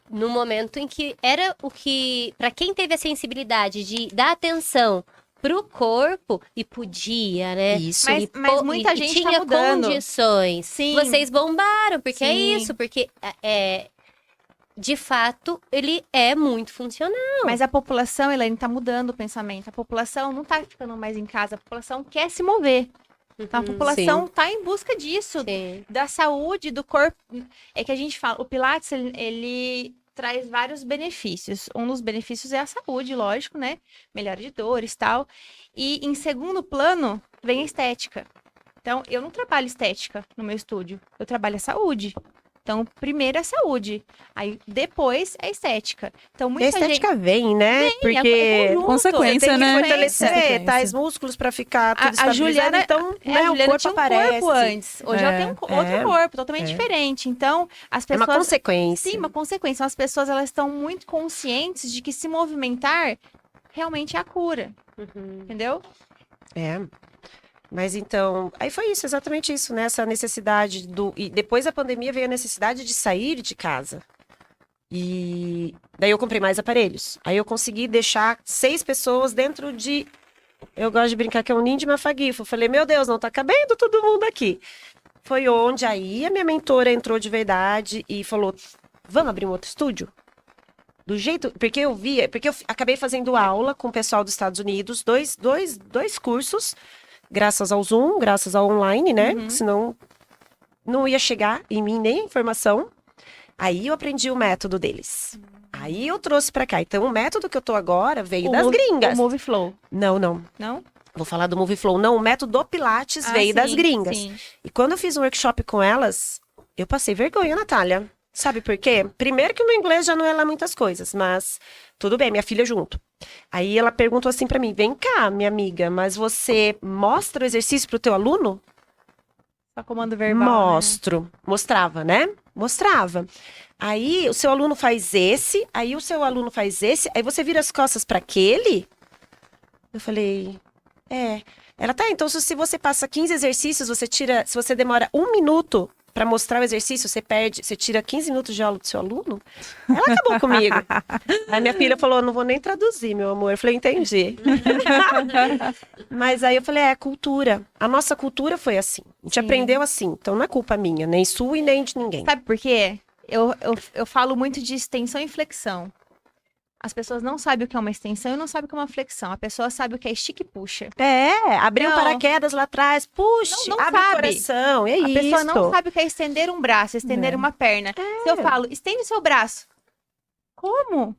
no momento em que era o que, para quem teve a sensibilidade de dar atenção pro corpo e podia, né? Isso. Mas muita gente tá tinha mudando. condições. Sim. Vocês bombaram, porque é Sim. isso, porque de fato ele é muito funcional. Mas a população, Elaine, tá mudando o pensamento. A população não tá ficando mais em casa, a população quer se mover. Então, a população tá em busca disso, Sim. da saúde, do corpo. É que a gente fala, o Pilates, ele traz vários benefícios. Um dos benefícios é a saúde, lógico, né? Melhora de dores e tal. E em segundo plano, vem a estética. Então, eu não trabalho estética no meu estúdio, eu trabalho a saúde. Então, primeiro é a saúde, aí depois é a estética. Então, E a muita estética vem, né? gente... Porque conjunto. Consequência, você tem que né? fortalecer Consequência. tais músculos pra ficar tudo A estabilizado. Juliana, Então, a né, o Juliana corpo tinha um aparece. corpo antes. Hoje ela tem outro corpo, totalmente É. diferente. Então, as É uma pessoas... consequência. Sim, uma consequência. As pessoas, elas estão muito conscientes de que se movimentar realmente é a cura. Uhum. Entendeu? É. Mas então, aí foi isso, exatamente isso, né? Essa necessidade do... E depois da pandemia veio a necessidade de sair de casa. E daí eu comprei mais aparelhos. Aí eu consegui deixar 6 pessoas dentro de... Eu gosto de brincar que é um ninho de mafaguifo. Eu falei, meu Deus, não tá cabendo todo mundo aqui. Foi onde aí a minha mentora entrou de verdade e falou, vamos abrir um outro estúdio? Do jeito... Porque eu acabei fazendo aula com o pessoal dos Estados Unidos, dois cursos, graças ao Zoom, graças ao online, né? Senão não ia chegar em mim nem a informação. Aí eu aprendi o método deles. Aí eu trouxe pra cá. Então, o método que eu tô agora veio das gringas. O Move Flow. Não. Não? Vou falar do Move Flow. Não, o método do Pilates veio das gringas. Sim. E quando eu fiz um workshop com elas, eu passei vergonha, Natália. Sabe por quê? Primeiro que o meu inglês já não é lá muitas coisas, mas tudo bem, minha filha junto. Aí ela perguntou assim pra mim, vem cá, minha amiga, mas você mostra o exercício pro teu aluno? Só comando verbal, Mostro. Mostrava, né? Mostrava. Aí o seu aluno faz esse, aí o seu aluno faz esse, aí você vira as costas para aquele. Eu falei, Ela, tá, então se você passa 15 exercícios, se você demora 1 minuto para mostrar o exercício, você tira 15 minutos de aula do seu aluno? Ela acabou comigo. Aí minha filha falou, não vou nem traduzir, meu amor. Eu falei, entendi. Mas aí eu falei, cultura. A nossa cultura foi assim. A gente aprendeu assim. Então não é culpa minha, nem sua e nem de ninguém. Sabe por quê? Eu falo muito de extensão e flexão. As pessoas não sabem o que é uma extensão e não sabem o que é uma flexão. A pessoa sabe o que é estica e puxa. Abriu Não. paraquedas lá atrás, puxa, Não abre sabe. o coração, é A isso. pessoa não sabe o que é estender um braço, estender uma perna. Se eu falo, estende seu braço. Como?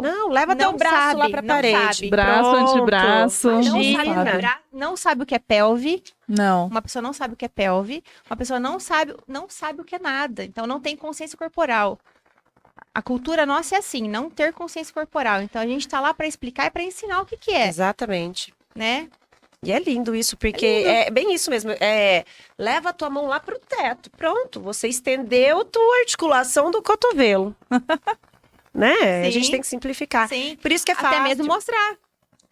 Não, leva teu Não braço sabe, lá pra não parede. sabe. Braço, Pronto. antebraço. Imagina. Não sabe o que é pelve. Não. Uma pessoa não sabe o que é pelve. Uma pessoa não sabe o que é nada. Então não tem consciência corporal. A cultura nossa é assim, não ter consciência corporal. Então a gente tá lá pra explicar e pra ensinar o que é, Exatamente. né? E é lindo isso, porque é bem isso mesmo. Leva a tua mão lá pro teto. Pronto, você estendeu tua articulação do cotovelo. Né? A Sim. gente tem que simplificar. Sim. Por isso que é fácil. Até mesmo mostrar.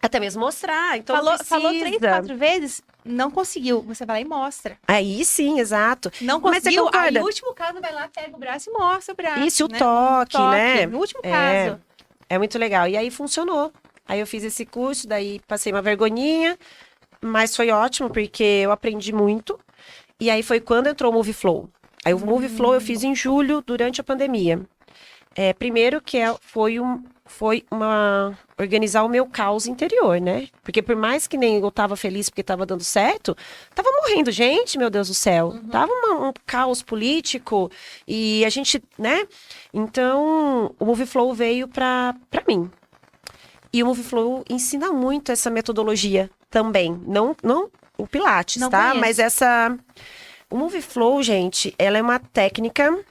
Até mesmo mostrar. Então Falou 3, precisa. 4 vezes, não conseguiu. Você vai lá e mostra. Aí sim, exato. Não Mas você conseguiu, aí concorda? no último caso vai lá, pega o braço e mostra o braço. Isso, o né? toque, né? No último É. caso. É muito legal. E aí funcionou. Aí eu fiz esse curso, daí passei uma vergonhinha, mas foi ótimo, porque eu aprendi muito. E aí foi quando entrou o Move Flow. Aí o Move Flow eu fiz em julho, durante a pandemia. Primeiro que foi organizar o meu caos interior, né? Porque por mais que nem eu tava feliz porque tava dando certo, tava morrendo gente, meu Deus do céu. Tava um caos político e a gente, né? Então, o Move Flow veio pra mim. E o Move Flow ensina muito essa metodologia também. Não o Pilates, Não tá? conheço. Mas o Move Flow, gente, ela é uma técnica...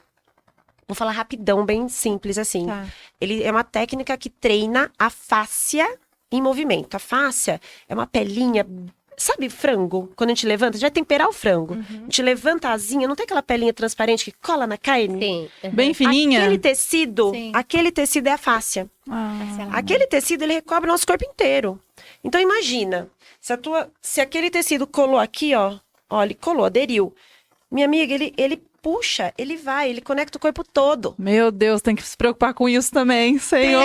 Vou falar rapidão, bem simples assim. Tá. Ele é uma técnica que treina a fáscia em movimento. A fáscia é uma pelinha, sabe frango? Quando a gente levanta, a gente vai temperar o frango. A gente levanta a asinha, não tem aquela pelinha transparente que cola na carne? Sim. Bem fininha. Aquele tecido é a fáscia. Aquele tecido, ele recobre o nosso corpo inteiro. Então imagina, se aquele tecido colou aqui, ó, ele colou, aderiu. Minha amiga, ele puxa, ele conecta o corpo todo. Meu Deus, tem que se preocupar com isso também, Senhor.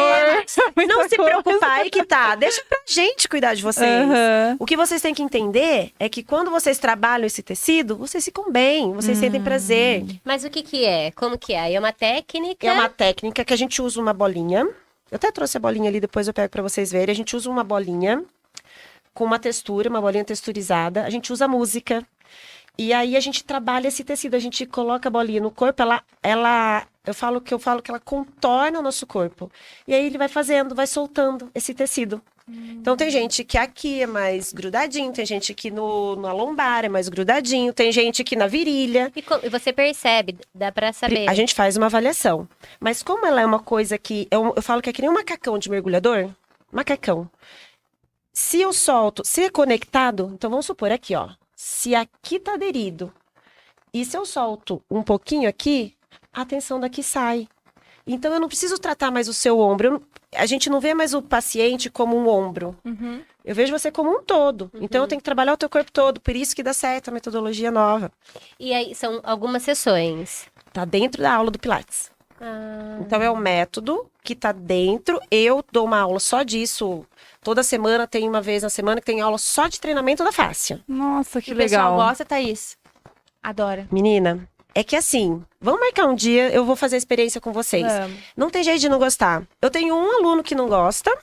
Muita Não se coisa. preocupar, aí que tá. Deixa pra gente cuidar de vocês. Aham. O que vocês têm que entender é que quando vocês trabalham esse tecido, vocês ficam bem, vocês sentem prazer. Mas o que é? Como que é? Aí é uma técnica? É uma técnica que a gente usa uma bolinha. Eu até trouxe a bolinha ali, depois eu pego pra vocês verem. A gente usa uma bolinha com uma textura, uma bolinha texturizada. A gente usa música. E aí a gente trabalha esse tecido, a gente coloca a bolinha no corpo, eu falo que ela contorna o nosso corpo. E aí ele vai vai soltando esse tecido. Então tem gente que aqui é mais grudadinho, tem gente que na lombar é mais grudadinho, tem gente que na virilha. E você percebe, dá pra saber. A gente faz uma avaliação. Mas como ela é uma coisa que, eu falo que é que nem um macacão de mergulhador, macacão. Se eu solto, se é conectado, então vamos supor aqui, ó. Se aqui tá aderido e se eu solto um pouquinho aqui, a tensão daqui sai. Então, eu não preciso tratar mais o seu ombro. A gente não vê mais o paciente como um ombro. Uhum. Eu vejo você como um todo. Então, eu tenho que trabalhar o teu corpo todo. Por isso que dá certo a metodologia nova. E aí, são algumas sessões. Tá dentro da aula do Pilates. Então, é um método que tá dentro. Eu dou uma aula só disso. Toda semana, tem uma vez na semana que tem aula só de treinamento da fáscia. Nossa, que O pessoal legal. gosta, Thaís? Adora. Menina, é que assim, vamos marcar um dia, eu vou fazer a experiência com vocês. Vamos. Não tem jeito de não gostar. Eu tenho um aluno que não gosta,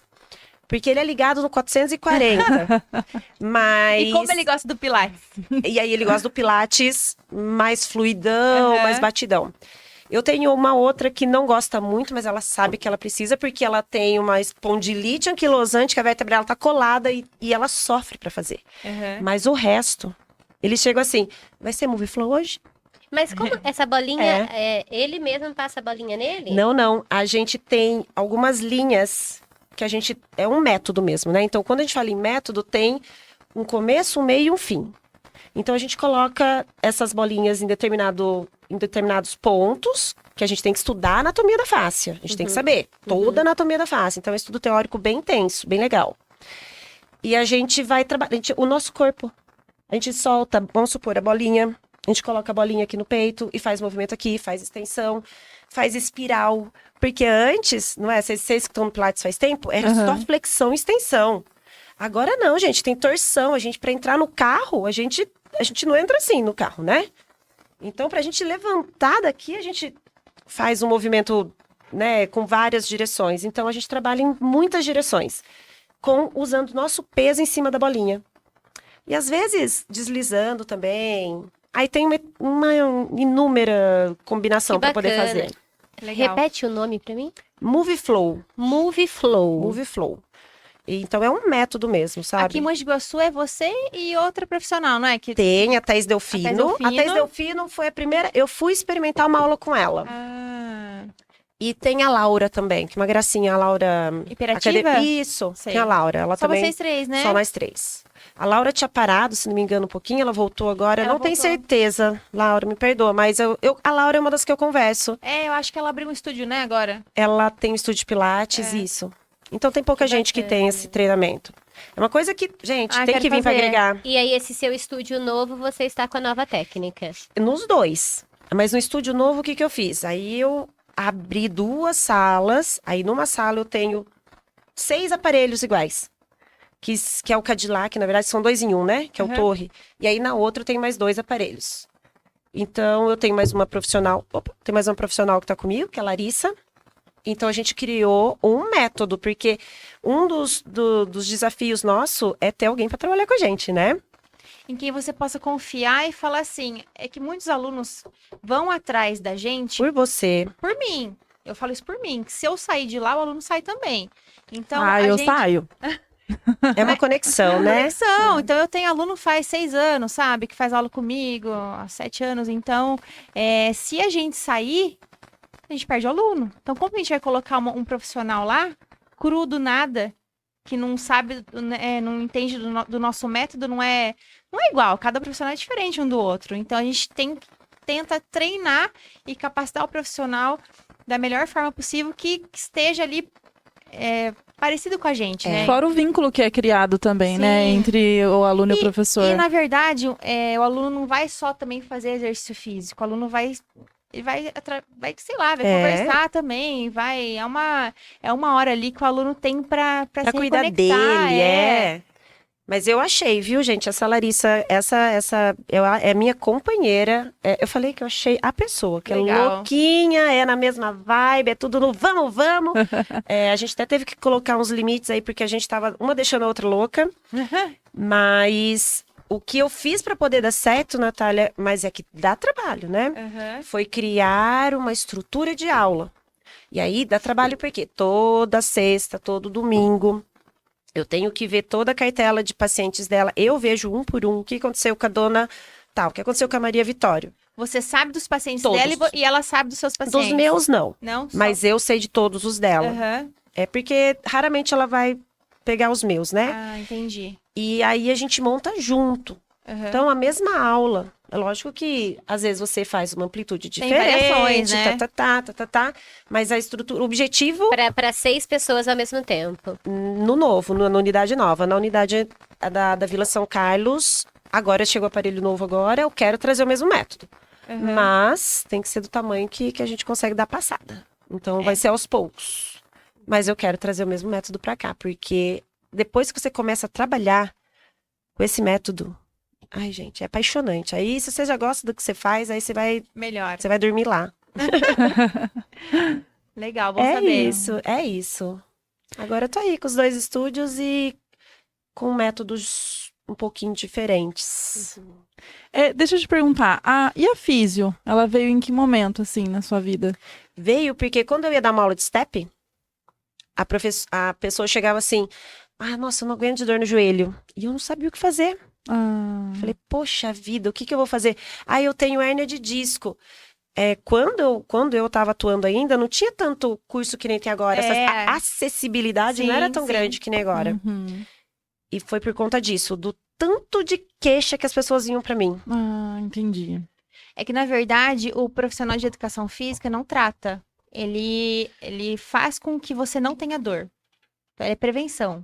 porque ele é ligado no 440. Mas... E como ele gosta do Pilates? E aí ele gosta do Pilates mais fluidão, Aham. mais batidão. Eu tenho uma outra que não gosta muito, mas ela sabe que ela precisa, porque ela tem uma espondilite anquilosante, que a vértebra ela tá colada e ela sofre pra fazer. Uhum. Mas o resto, ele chega assim, vai ser Move Flow hoje? Mas como essa bolinha, ele mesmo passa a bolinha nele? Não. A gente tem algumas linhas que a gente... É um método mesmo, né? Então, quando a gente fala em método, tem um começo, um meio e um fim. Então, a gente coloca essas bolinhas em determinados pontos, que a gente tem que estudar a anatomia da fáscia. A gente tem que saber toda a anatomia da fáscia. Então, é um estudo teórico bem intenso, bem legal. E a gente vai trabalhar... O nosso corpo, a gente solta, vamos supor, a bolinha... A gente coloca a bolinha aqui no peito e faz movimento aqui, faz extensão, faz espiral. Porque antes, não é? Vocês que estão no Pilates faz tempo, era só flexão e extensão. Agora não, gente, tem torção. A gente, para entrar no carro, a gente não entra assim no carro, né? Então, pra gente levantar daqui, a gente faz um movimento, né, com várias direções. Então, a gente trabalha em muitas direções, usando nosso peso em cima da bolinha. E às vezes, deslizando também. Aí tem uma inúmera combinação Que para poder bacana. fazer. Legal. Repete o nome pra mim? Move Flow. Move Flow. Move Flow. E, então é um método mesmo, sabe? Aqui em Mogi Guaçu é você e outra profissional, não é? Que... Tem a Thaís Delfino. Delfino. A Thaís Delfino foi a primeira. Eu fui experimentar uma aula com ela. Ah, E tem a Laura também, que é uma gracinha, a Laura. Hiperativa? Isso, Sei. tem a Laura. Ela só também. vocês três, né? Só nós três. A Laura tinha parado, se não me engano, um pouquinho, ela voltou agora. Eu Ela não tenho voltou. certeza, Laura, me perdoa, mas a Laura é uma das que eu converso. É, eu acho que ela abriu um estúdio, né, agora? Ela tem um estúdio de Pilates, isso. Então tem pouca gente que tem esse treinamento. É uma coisa que, gente, Ah, tem quero que vir pra fazer. agregar. E aí, esse seu estúdio novo, você está com a nova técnica. Nos dois. Mas no estúdio novo, o que eu fiz? Aí eu abri 2 salas. Aí numa sala eu tenho 6 aparelhos iguais. Que é o Cadillac, na verdade são 2 em 1, né? Que é o Torre. E aí na outra eu tenho mais 2 aparelhos. Então eu tenho mais uma profissional. Tem mais uma profissional que tá comigo, que é a Larissa. Então a gente criou um método, porque um dos desafios nosso é ter alguém para trabalhar com a gente, né? Em quem você possa confiar e falar assim, é que muitos alunos vão atrás da gente Por você. por mim. Eu falo isso por mim, que se eu sair de lá, o aluno sai também. Então, Eu gente... saio. É uma conexão, né? Conexão. Então, eu tenho aluno faz 6 anos, sabe? Que faz aula comigo há 7 anos. Então, se a gente sair, a gente perde o aluno. Então, como a gente vai colocar um profissional lá, cru do nada, que não sabe, não entende do nosso método, não é igual. Cada profissional é diferente um do outro. Então, a gente tenta treinar e capacitar o profissional da melhor forma possível que esteja ali parecido com a gente, né? Fora o vínculo que é criado também, né? Sim. Entre o aluno e o professor. E, na verdade, o aluno não vai só também fazer exercício físico. O aluno vai sei lá, vai conversar também, é uma hora ali que o aluno tem pra Pra se cuidar reconectar, dele, Mas eu achei, viu, gente? Essa Larissa, é minha companheira. Eu falei que eu achei a pessoa, que Legal. é louquinha, é na mesma vibe, é tudo no vamos, vamos. A gente até teve que colocar uns limites aí, porque a gente tava uma deixando a outra louca. Mas o que eu fiz pra poder dar certo, Natália, mas é que dá trabalho, né? Foi criar uma estrutura de aula. E aí dá trabalho porque toda sexta, todo domingo, eu tenho que ver toda a cartela de pacientes dela. Eu vejo um por um o que aconteceu com a dona tal, o que aconteceu com a Maria Vitório. Você sabe dos pacientes Todos. dela e ela sabe dos seus pacientes. Dos meus, não. Não? Só- Mas eu sei de todos os dela. Aham. É porque raramente ela vai pegar os meus, né? Ah, entendi. E aí a gente monta junto. Aham. Então, a mesma aula É lógico que, às vezes, você faz uma amplitude Tem diferente, variações, né? Mas a estrutura, o objetivo, Para 6 pessoas ao mesmo tempo. no novo, na unidade nova, na unidade da Vila São Carlos, agora chegou o aparelho novo agora, eu quero trazer o mesmo método. Mas tem que ser do tamanho que a gente consegue dar passada. Então, vai ser aos poucos. Mas eu quero trazer o mesmo método para cá, porque depois que você começa a trabalhar com esse método, ai, gente, é apaixonante. Aí, se você já gosta do que você faz, aí Melhor. você vai dormir lá. Legal, bom saber. É isso. Agora eu tô aí com os 2 estúdios e com métodos um pouquinho diferentes. Deixa eu te perguntar, e a físio? Ela veio em que momento, assim, na sua vida? Veio porque quando eu ia dar uma aula de step, a pessoa chegava assim, nossa, eu não aguento de dor no joelho. E eu não sabia o que fazer. Falei, poxa vida, o que eu vou fazer? Eu tenho hérnia de disco. Quando eu estava atuando ainda, não tinha tanto curso que nem tem agora. A acessibilidade não era tão grande que nem agora. Uhum. E foi por conta disso, do tanto de queixa que as pessoas vinham pra mim. Entendi. É que, na verdade, o profissional de educação física não trata. Ele faz com que você não tenha dor. Então, é prevenção.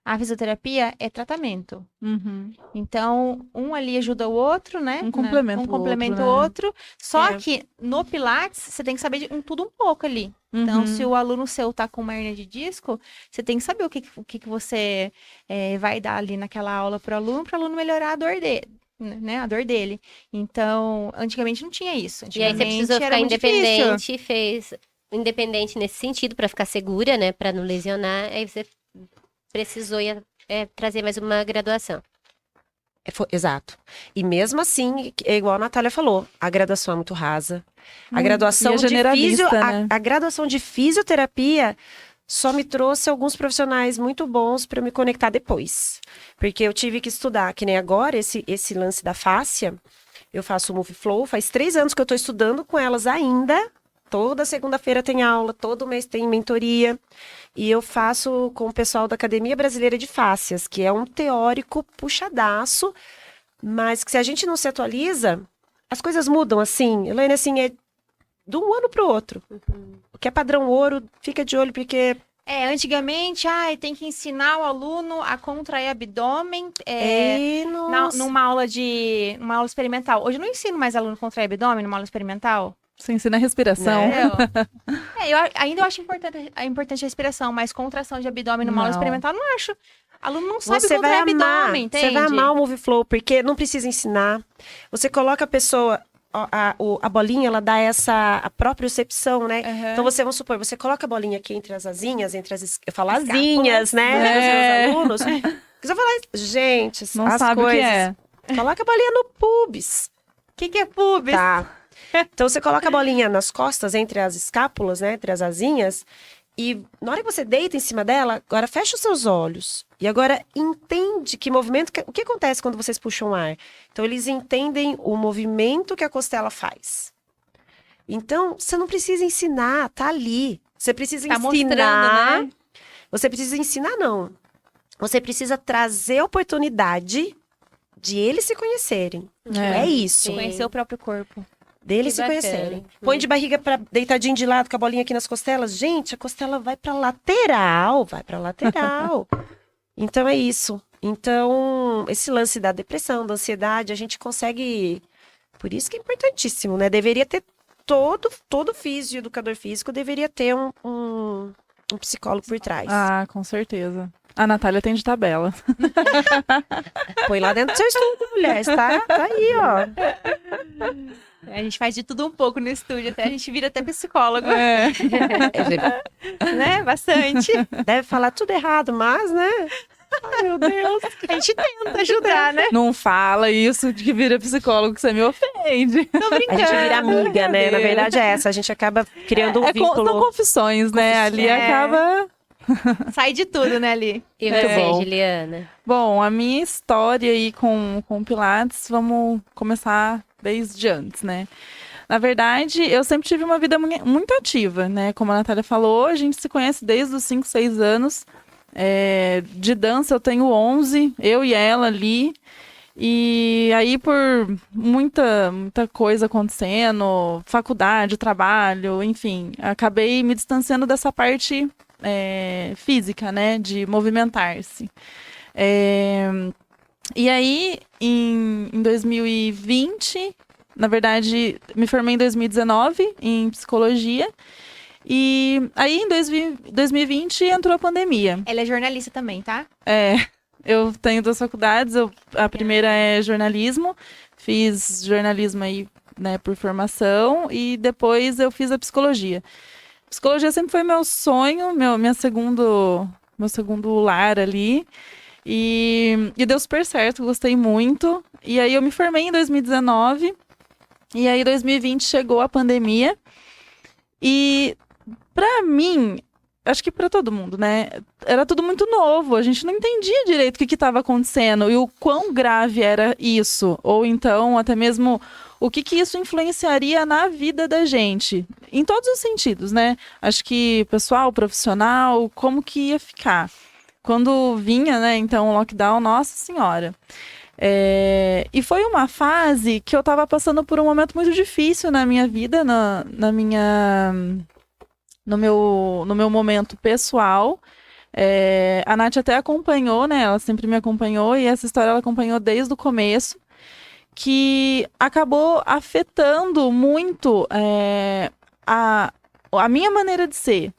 A fisioterapia é tratamento. Uhum. Então, um ali ajuda o outro, né? Um complementa Um o complementa outro, o né? outro. Só que no Pilates, você tem que saber de tudo um pouco ali. Então, Uhum. se o aluno seu tá com uma hérnia de disco, você tem que saber o que você vai dar ali naquela aula pro aluno melhorar a dor dele. Né, a dor dele. Então, antigamente não tinha isso. E aí você precisou Era ficar muito difícil. independente, fez independente nesse sentido, para ficar segura, né? Para não lesionar. Aí você precisou trazer mais uma graduação. Exato. E mesmo assim, é igual a Natália falou, a graduação é muito rasa. A graduação e é de generalista, né? a graduação de fisioterapia só me trouxe alguns profissionais muito bons para me conectar depois. Porque eu tive que estudar, que nem agora, esse lance da fáscia. Eu faço o Move Flow, faz 3 anos que eu estou estudando com elas ainda. Toda segunda-feira tem aula, todo mês tem mentoria. E eu faço com o pessoal da Academia Brasileira de Fáscias, que é um teórico puxadaço, mas que se a gente não se atualiza, as coisas mudam assim. Elaine, assim, é de um ano para o outro. O que é padrão ouro, fica de olho, porque... Antigamente, tem que ensinar o aluno a contrair abdômen numa aula experimental. Hoje eu não ensino mais aluno a contrair abdômen numa aula experimental. Você ensina a respiração. Eu ainda acho importante a respiração, mas contração de abdômen numa aula experimental, não acho. Aluno não sabe contrair abdômen, entende? Você vai amar o Move Flow, porque não precisa ensinar. Você coloca a pessoa... A bolinha, ela dá a propriocepção, né? Uhum. Então, vamos supor, você coloca a bolinha aqui entre as asinhas, eu falo asinhas, né? Os meus alunos. Você falar, gente, Não as sabe coisas. o que é. Coloca a bolinha no pubis. O que é pubis? Tá. Então, você coloca a bolinha nas costas, entre as escápulas, né? Entre as asinhas. E na hora que você deita em cima dela, agora fecha os seus olhos. E agora entende que movimento... O que acontece quando vocês puxam ar? Então, eles entendem o movimento que a costela faz. Então, você não precisa ensinar, tá ali. Você precisa ensinar... mostrando, né? Você precisa ensinar, não. Você precisa trazer a oportunidade de eles se conhecerem. É isso. Sim. Conhecer o próprio corpo. Deles se Que bacana. conhecerem. Põe de barriga deitadinho de lado com a bolinha aqui nas costelas. Gente, a costela vai pra lateral. Então é isso. Então, esse lance da depressão, da ansiedade, a gente consegue... Por isso que é importantíssimo, né? Deveria ter todo físio, educador físico, deveria ter um psicólogo por trás. Com certeza. A Natália tem de tabela. Põe lá dentro do seu estudo, mulher. Tá aí, ó. A gente faz de tudo um pouco no estúdio, a gente vira até psicólogo. É. Né? Bastante. Deve falar tudo errado, mas, né? Ai, meu Deus. A gente tenta ajudar, né? Não fala isso de que vira psicólogo, que você me ofende. Tô brincando. A gente vira amiga, né? Na verdade é essa. A gente acaba criando um vínculo. São confissões, né? Ali acaba... Sai de tudo, né, Ali? E É. você, Bom. Juliana? Bom, a minha história aí com Pilates, vamos começar desde antes, né? Na verdade, eu sempre tive uma vida muito ativa, né? Como a Natália falou, a gente se conhece desde os 5, 6 anos. De dança eu tenho 11, eu e ela ali. E aí, por muita coisa acontecendo, faculdade, trabalho, enfim, acabei me distanciando dessa parte física, né, de movimentar-se. E aí, em 2020, na verdade, me formei em 2019 em psicologia. E aí, em 2020, entrou a pandemia. Ela é jornalista também, tá? Eu tenho 2 faculdades. A primeira é jornalismo. Fiz jornalismo aí, né, por formação. E depois eu fiz a psicologia. Psicologia sempre foi meu sonho, meu segundo lar ali. E deu super certo, gostei muito. E aí eu me formei em 2019. E aí 2020 chegou a pandemia. E pra mim, acho que pra todo mundo, né? Era tudo muito novo. A gente não entendia direito o que estava acontecendo e o quão grave era isso. Ou então, até mesmo, o que isso influenciaria na vida da gente. Em todos os sentidos, né? Acho que pessoal, profissional, como que ia ficar. Quando vinha, né, então, o lockdown, nossa senhora. E foi uma fase que eu estava passando por um momento muito difícil na minha vida, no meu momento pessoal. A Nath até acompanhou, né? Ela sempre me acompanhou e essa história ela acompanhou desde o começo, que acabou afetando muito a minha maneira de ser.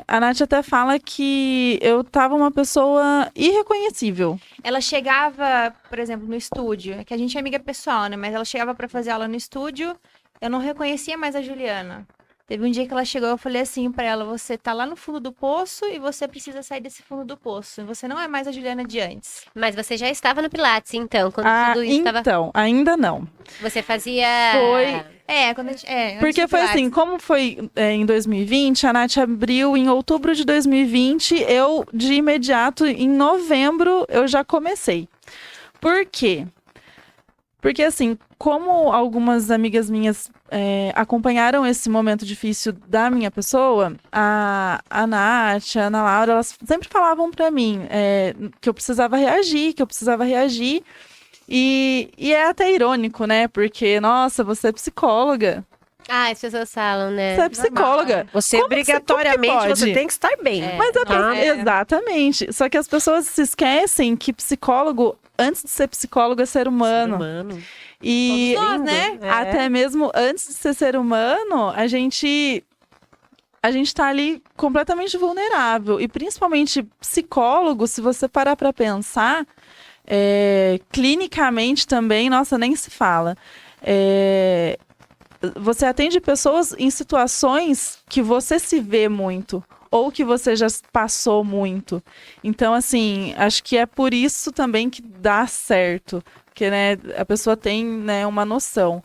A Nath até fala que eu tava uma pessoa irreconhecível. Ela chegava, por exemplo, no estúdio, é que a gente é amiga pessoal, né? Mas ela chegava pra fazer aula no estúdio, eu não reconhecia mais a Juliana. Teve um dia que ela chegou, eu falei assim pra ela, você tá lá no fundo do poço e você precisa sair desse fundo do poço. Você não é mais a Juliana de antes. Mas você já estava no Pilates, então, quando tudo isso estava... Então, ainda não. Você fazia... Foi... Quando a gente... antes Porque do foi Pilates. assim, como foi em 2020, a Nath abriu em outubro de 2020, eu, de imediato, em novembro, eu já comecei. Por quê? Porque, assim, como algumas amigas minhas acompanharam esse momento difícil da minha pessoa, a Nath, a Ana Laura, elas sempre falavam pra mim que eu precisava reagir, E é até irônico, né? Porque, nossa, você é psicóloga. Ah, as pessoas falam, né? Você é psicóloga. Você Como que obrigatoriamente como que você pode? tem que estar bem. Mas Tá? exatamente. Só que as pessoas se esquecem que psicólogo, antes de ser psicólogo, é ser humano. Ser humano. E Todos nós, né? até mesmo antes de ser humano, a gente tá ali completamente vulnerável. E principalmente psicólogo, se você parar para pensar, clinicamente também, nossa, nem se fala. Você atende pessoas em situações que você se vê muito ou que você já passou muito. Então, assim, acho que é por isso também que dá certo, porque, né, a pessoa tem, né, uma noção.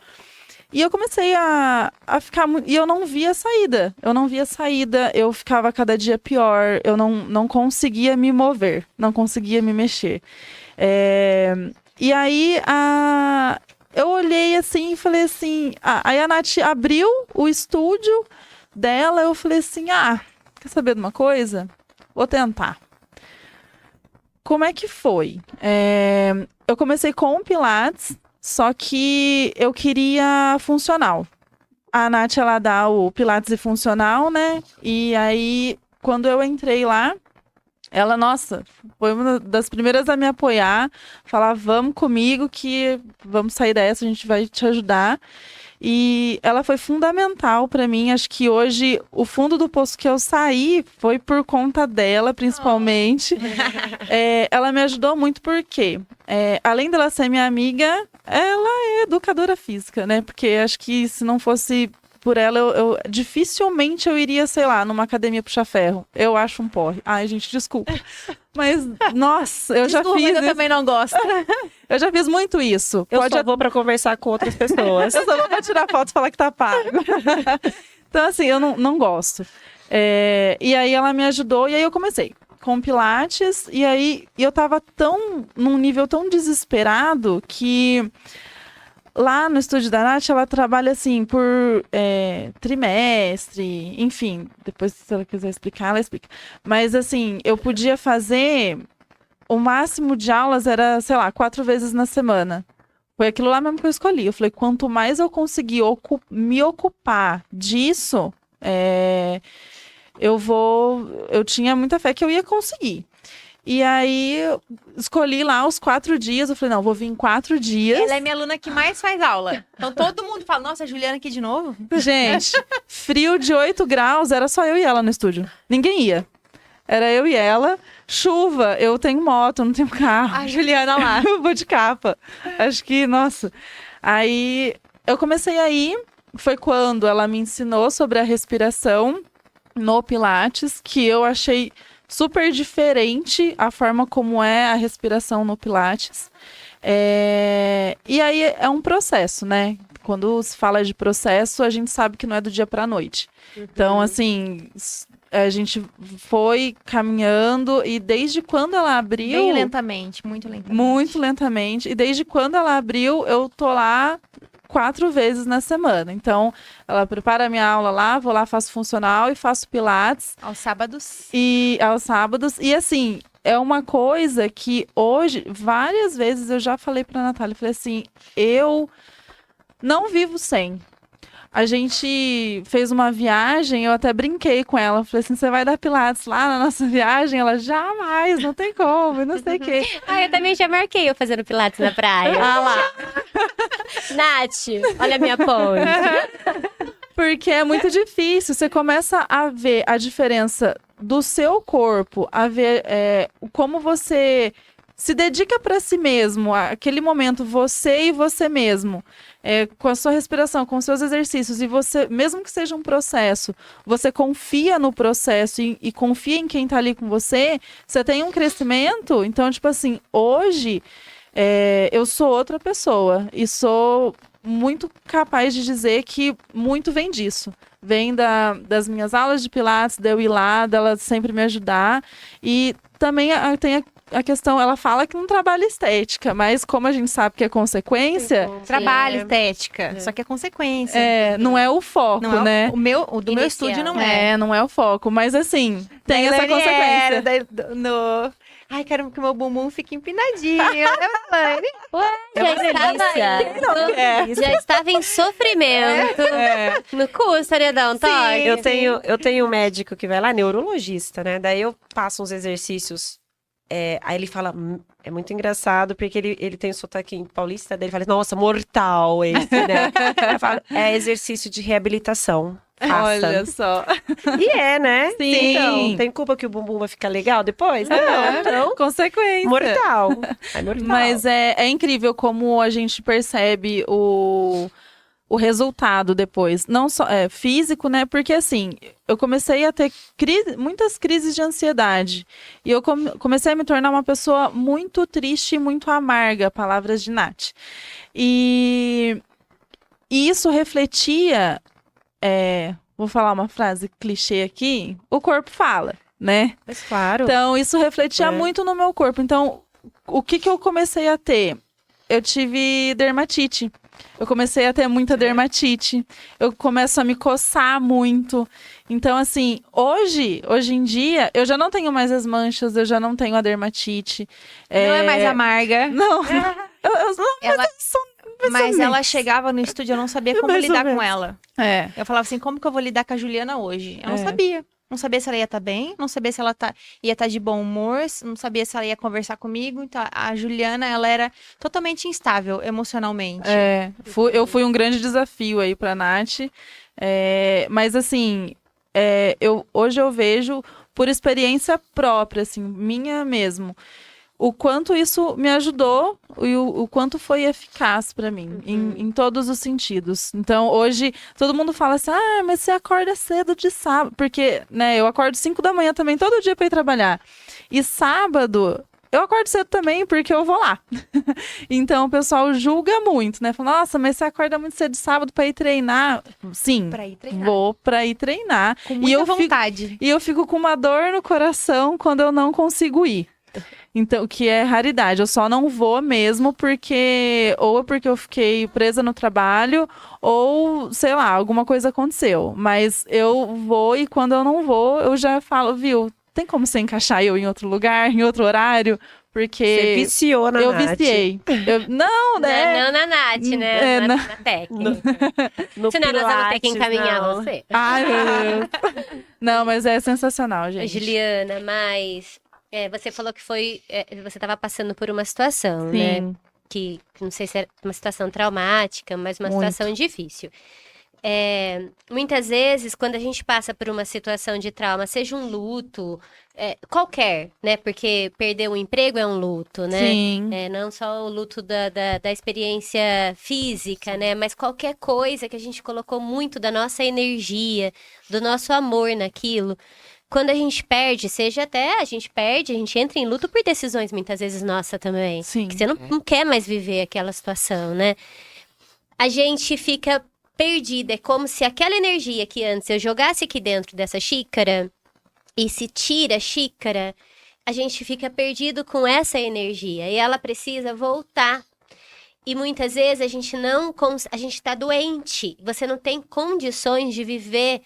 E eu comecei a ficar... E eu não via saída. Eu ficava cada dia pior. Eu não conseguia me mover. Não conseguia me mexer. E aí, eu olhei assim e falei assim... Aí a Nath abriu o estúdio dela. Eu falei assim, quer saber de uma coisa? Vou tentar. Como é que foi? Eu comecei com o Pilates, só que eu queria funcional. A Nath, ela dá o Pilates e funcional, né? E aí, quando eu entrei lá, ela, nossa, foi uma das primeiras a me apoiar, falar, vamos comigo que vamos sair dessa, a gente vai te ajudar. E ela foi fundamental para mim. Acho que hoje o fundo do poço que eu saí foi por conta dela, principalmente. Ela me ajudou muito porque, além dela ser minha amiga, ela é educadora física, né? Porque acho que se não fosse por ela, eu dificilmente eu iria, sei lá, numa academia puxar ferro. Eu acho um porre. Ai, gente, desculpa. Mas, nossa, eu já fiz eu também não gosto. Eu já fiz muito isso. Eu só vou pra conversar com outras pessoas. Eu só vou pra tirar foto e falar que tá pago. Então, assim, eu não gosto. E aí ela me ajudou e aí eu comecei com Pilates. E aí eu tava num nível tão desesperado que lá no estúdio da Nath, ela trabalha assim por trimestre, enfim. Depois, se ela quiser explicar, ela explica. Mas assim, eu podia fazer o máximo de aulas era, sei lá, 4 vezes na semana. Foi aquilo lá mesmo que eu escolhi. Eu falei, quanto mais eu conseguir me ocupar disso, eu tinha muita fé que eu ia conseguir. E aí, eu escolhi lá os 4 dias. Eu falei, não, vou vir em 4 dias. Ela é minha aluna que mais faz aula. Então todo mundo fala, nossa, a Juliana aqui de novo? Gente, frio de 8 graus, era só eu e ela no estúdio. Ninguém ia. Era eu e ela. Chuva, eu tenho moto, eu não tenho carro. A Juliana lá. Eu vou de capa. Acho que, nossa. Aí, eu comecei a ir. Foi quando ela me ensinou sobre a respiração no Pilates, que eu achei super diferente a forma como é a respiração no Pilates. E aí é um processo, né? Quando se fala de processo, a gente sabe que não é do dia para a noite. Então, assim, a gente foi caminhando e desde quando ela abriu... Bem lentamente, muito lentamente. Muito lentamente. E desde quando ela abriu, eu tô lá 4 vezes na semana. Então, ela prepara a minha aula lá, vou lá, faço funcional e faço pilates. Aos sábados. Aos sábados. E assim, é uma coisa que hoje, várias vezes eu já falei pra Natália, falei assim, eu não vivo sem. A gente fez uma viagem, eu até brinquei com ela. Falei assim, você vai dar pilates lá na nossa viagem? Ela, jamais, não tem como, eu não sei o quê. Eu também já marquei eu fazendo pilates na praia. Ah lá. Nath, olha a minha ponte. Porque é muito difícil. Você começa a ver a diferença do seu corpo, a ver como você se dedica para si mesmo, aquele momento, você e você mesmo, com a sua respiração, com os seus exercícios, e você, mesmo que seja um processo, você confia no processo e confia em quem tá ali com você, você tem um crescimento. Então, tipo assim, hoje eu sou outra pessoa e sou muito capaz de dizer que muito vem disso. Vem das minhas aulas de pilates, de eu ir lá, dela sempre me ajudar. E também tem a questão, ela fala que não trabalha estética, mas como a gente sabe que é consequência... Trabalho, estética, só que é consequência. Não é o foco, Não é né? o meu Inicial. estúdio não é. Não é o foco, mas assim, tem essa consequência. Ai, quero que o meu bumbum fique empinadinho. Elaine? Já estava em sofrimento. No curso, Aredão, tá? Eu tenho um médico que vai lá, neurologista, né? Daí eu passo uns exercícios. Aí ele fala, é muito engraçado, porque ele tem um sotaque paulista, daí ele fala, nossa, mortal esse, né? Eu falo, é exercício de reabilitação. Faça. Olha só. E né? Sim. Então, tem culpa que o bumbum vai ficar legal depois? Não, então, Consequência. mortal. É mortal. Mas é incrível como a gente percebe o resultado depois. Não só físico, né? Porque assim, eu comecei a ter muitas crises de ansiedade. E eu comecei a me tornar uma pessoa muito triste e muito amarga, palavras de Nath. E isso refletia... vou falar uma frase clichê aqui. O corpo fala, né? Mas claro. Então, isso refletia muito no meu corpo. Então, o que eu comecei a ter? Eu tive dermatite. Eu comecei a ter muita dermatite. Eu começo a me coçar muito. Então, assim, hoje em dia, eu já não tenho mais as manchas, eu já não tenho a dermatite. Não é mais amarga. Não. Mas ela chegava no estúdio, eu não sabia como Mais ou lidar com menos. ela. Eu falava assim, como que eu vou lidar com a Juliana hoje? Eu não sabia. Não sabia se ela ia estar bem, não sabia se ela ia estar de bom humor, não sabia se ela ia conversar comigo. Então, a Juliana, ela era totalmente instável emocionalmente. Eu fui um grande desafio aí pra Nath. Mas assim, hoje eu vejo, por experiência própria, assim, minha mesmo, o quanto isso me ajudou e o quanto foi eficaz pra mim, em todos os sentidos. Então, hoje, todo mundo fala assim, mas você acorda cedo de sábado, porque, né, eu acordo 5 da manhã também, todo dia pra ir trabalhar. E sábado, eu acordo cedo também, porque eu vou lá. Então, o pessoal julga muito, né? Fala, nossa, mas você acorda muito cedo de sábado pra ir treinar? Sim, Pra ir treinar. vou pra ir treinar. Com muita vontade. E eu fico com uma dor no coração quando eu não consigo ir. Então, que é raridade. Eu só não vou mesmo porque... Ou é porque eu fiquei presa no trabalho, ou, sei lá, alguma coisa aconteceu. Mas eu vou e quando eu não vou, eu já falo, viu? Tem como você encaixar eu em outro lugar, em outro horário? porque Você viciou na eu Nath. viciei. Não, né? Não na Nath, né? É, na, na- na técnica. No Senão nós vamos ter que Pilates, encaminhar não. você. Ai, meu Deus. Não, mas é sensacional, gente. Juliana, mas você falou que você estava passando por uma situação, né? Sim, Que não sei se é uma situação traumática, mas uma Muito. situação difícil. Muitas vezes, quando a gente passa por uma situação de trauma, seja um luto, qualquer, né? Porque perder um emprego é um luto, né? sim. Não só o luto da experiência física, né? Mas qualquer coisa que a gente colocou muito da nossa energia, do nosso amor naquilo. Quando a gente perde, seja até a gente entra em luto por decisões muitas vezes nossa também. Sim. Que você não quer mais viver aquela situação, né? A gente fica perdida. É como se aquela energia que antes eu jogasse aqui dentro dessa xícara e se tira a xícara, a gente fica perdido com essa energia e ela precisa voltar. E muitas vezes a gente está doente. Você não tem condições de viver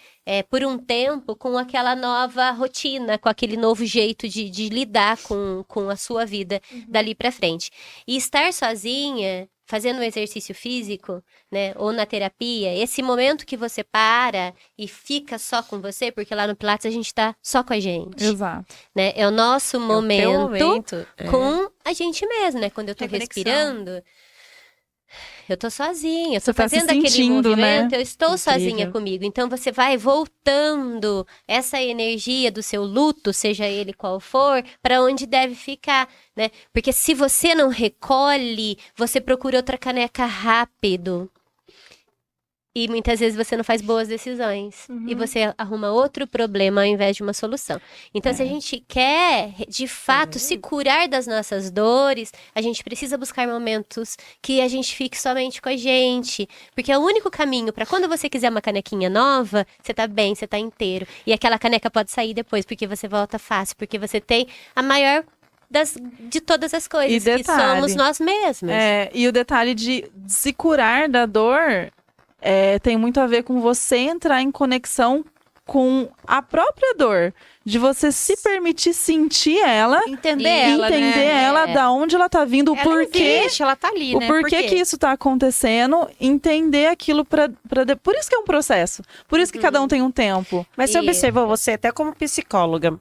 por um tempo com aquela nova rotina, com aquele novo jeito de lidar com a sua vida dali para frente. E estar sozinha, fazendo um exercício físico, né, ou na terapia, esse momento que você para e fica só com você, porque lá no Pilates a gente tá só com a gente, Exato. né? É o nosso É o teu momento é. com a gente mesmo, né? Quando eu tô Reconexão. respirando, eu tô sozinha, eu tô Você tá se fazendo aquele sentindo, né? movimento, eu estou sozinha Incrível. comigo. Então você vai voltando essa energia do seu luto, seja ele qual for, para onde deve ficar, né? Porque se você não recolhe, você procura outra caneca rápido. E muitas vezes você não faz boas decisões. E você arruma outro problema ao invés de uma solução. Então, se a gente quer, de fato, se curar das nossas dores, a gente precisa buscar momentos que a gente fique somente com a gente. Porque é o único caminho para quando você quiser uma canequinha nova, você tá bem, você tá inteiro. E aquela caneca pode sair depois, porque você volta fácil, porque você tem a maior de todas as coisas, E que detalhe, somos nós mesmos. E o detalhe de se curar da dor tem muito a ver com você entrar em conexão com a própria dor. De você se permitir sentir ela, Entender e ela, entender né? ela, da onde ela tá vindo, o Ela porquê. existe, ela tá ali, O né? porquê que isso tá acontecendo, entender aquilo por isso que é um processo. Por isso que cada um tem um tempo. Mas você Isso. observou, você até como psicóloga,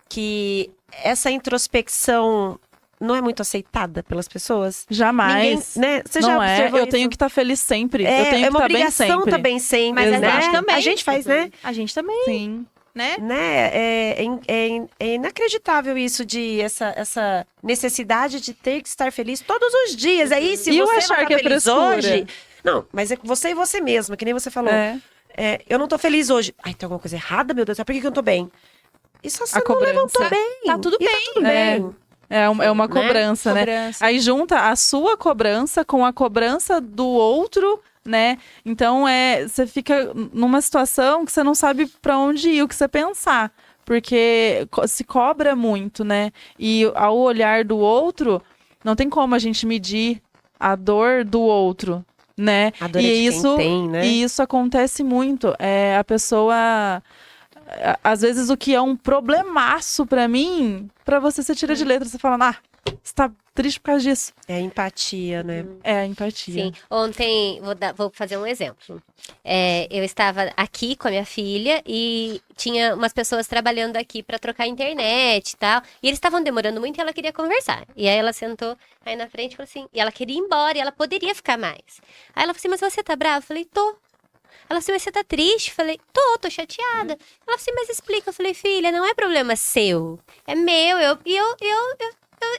que essa introspecção não é muito aceitada pelas pessoas? Jamais. Ninguém, né? Você Não já é. observou Eu isso? tenho que estar feliz sempre. eu tenho É que uma estar bem obrigação sempre. tá bem sempre, Mas a né? gente também. A gente faz, né? A gente também, Sim. né? Né? É inacreditável isso de essa necessidade de ter que estar feliz todos os dias. Aí, se E eu você achar não tá que é feliz frescura? hoje... Não, mas é você e você mesma, que nem você falou. É. Eu não tô feliz hoje. Ai, tem alguma coisa errada, meu Deus. Por que eu não tô bem? Isso você A não cobrança. levantou bem. Tá tudo E bem. Tá tudo É. bem. É uma Né? cobrança, né? Cobrança. Aí junta a sua cobrança com a cobrança do outro, né? Então você fica numa situação que você não sabe pra onde ir, o que você pensar. Porque se cobra muito, né? E ao olhar do outro, não tem como a gente medir a dor do outro, né? A dor é de quem isso, tem, né? E isso acontece muito. A pessoa... Às vezes o que é um problemaço pra mim, pra você tira de letra, você fala, você tá triste por causa disso. É empatia, né? É a empatia. Sim, ontem, vou fazer um exemplo. Eu estava aqui com a minha filha e tinha umas pessoas trabalhando aqui para trocar internet e tal. E eles estavam demorando muito e ela queria conversar. E aí ela sentou aí na frente e falou assim, e ela queria ir embora e ela poderia ficar mais. Aí ela falou assim, mas você tá brava? Eu falei, tô. Ela assim, mas você tá triste? Eu falei, tô chateada. Ela assim, mas explica. Eu falei, filha, não é problema seu, é meu. Eu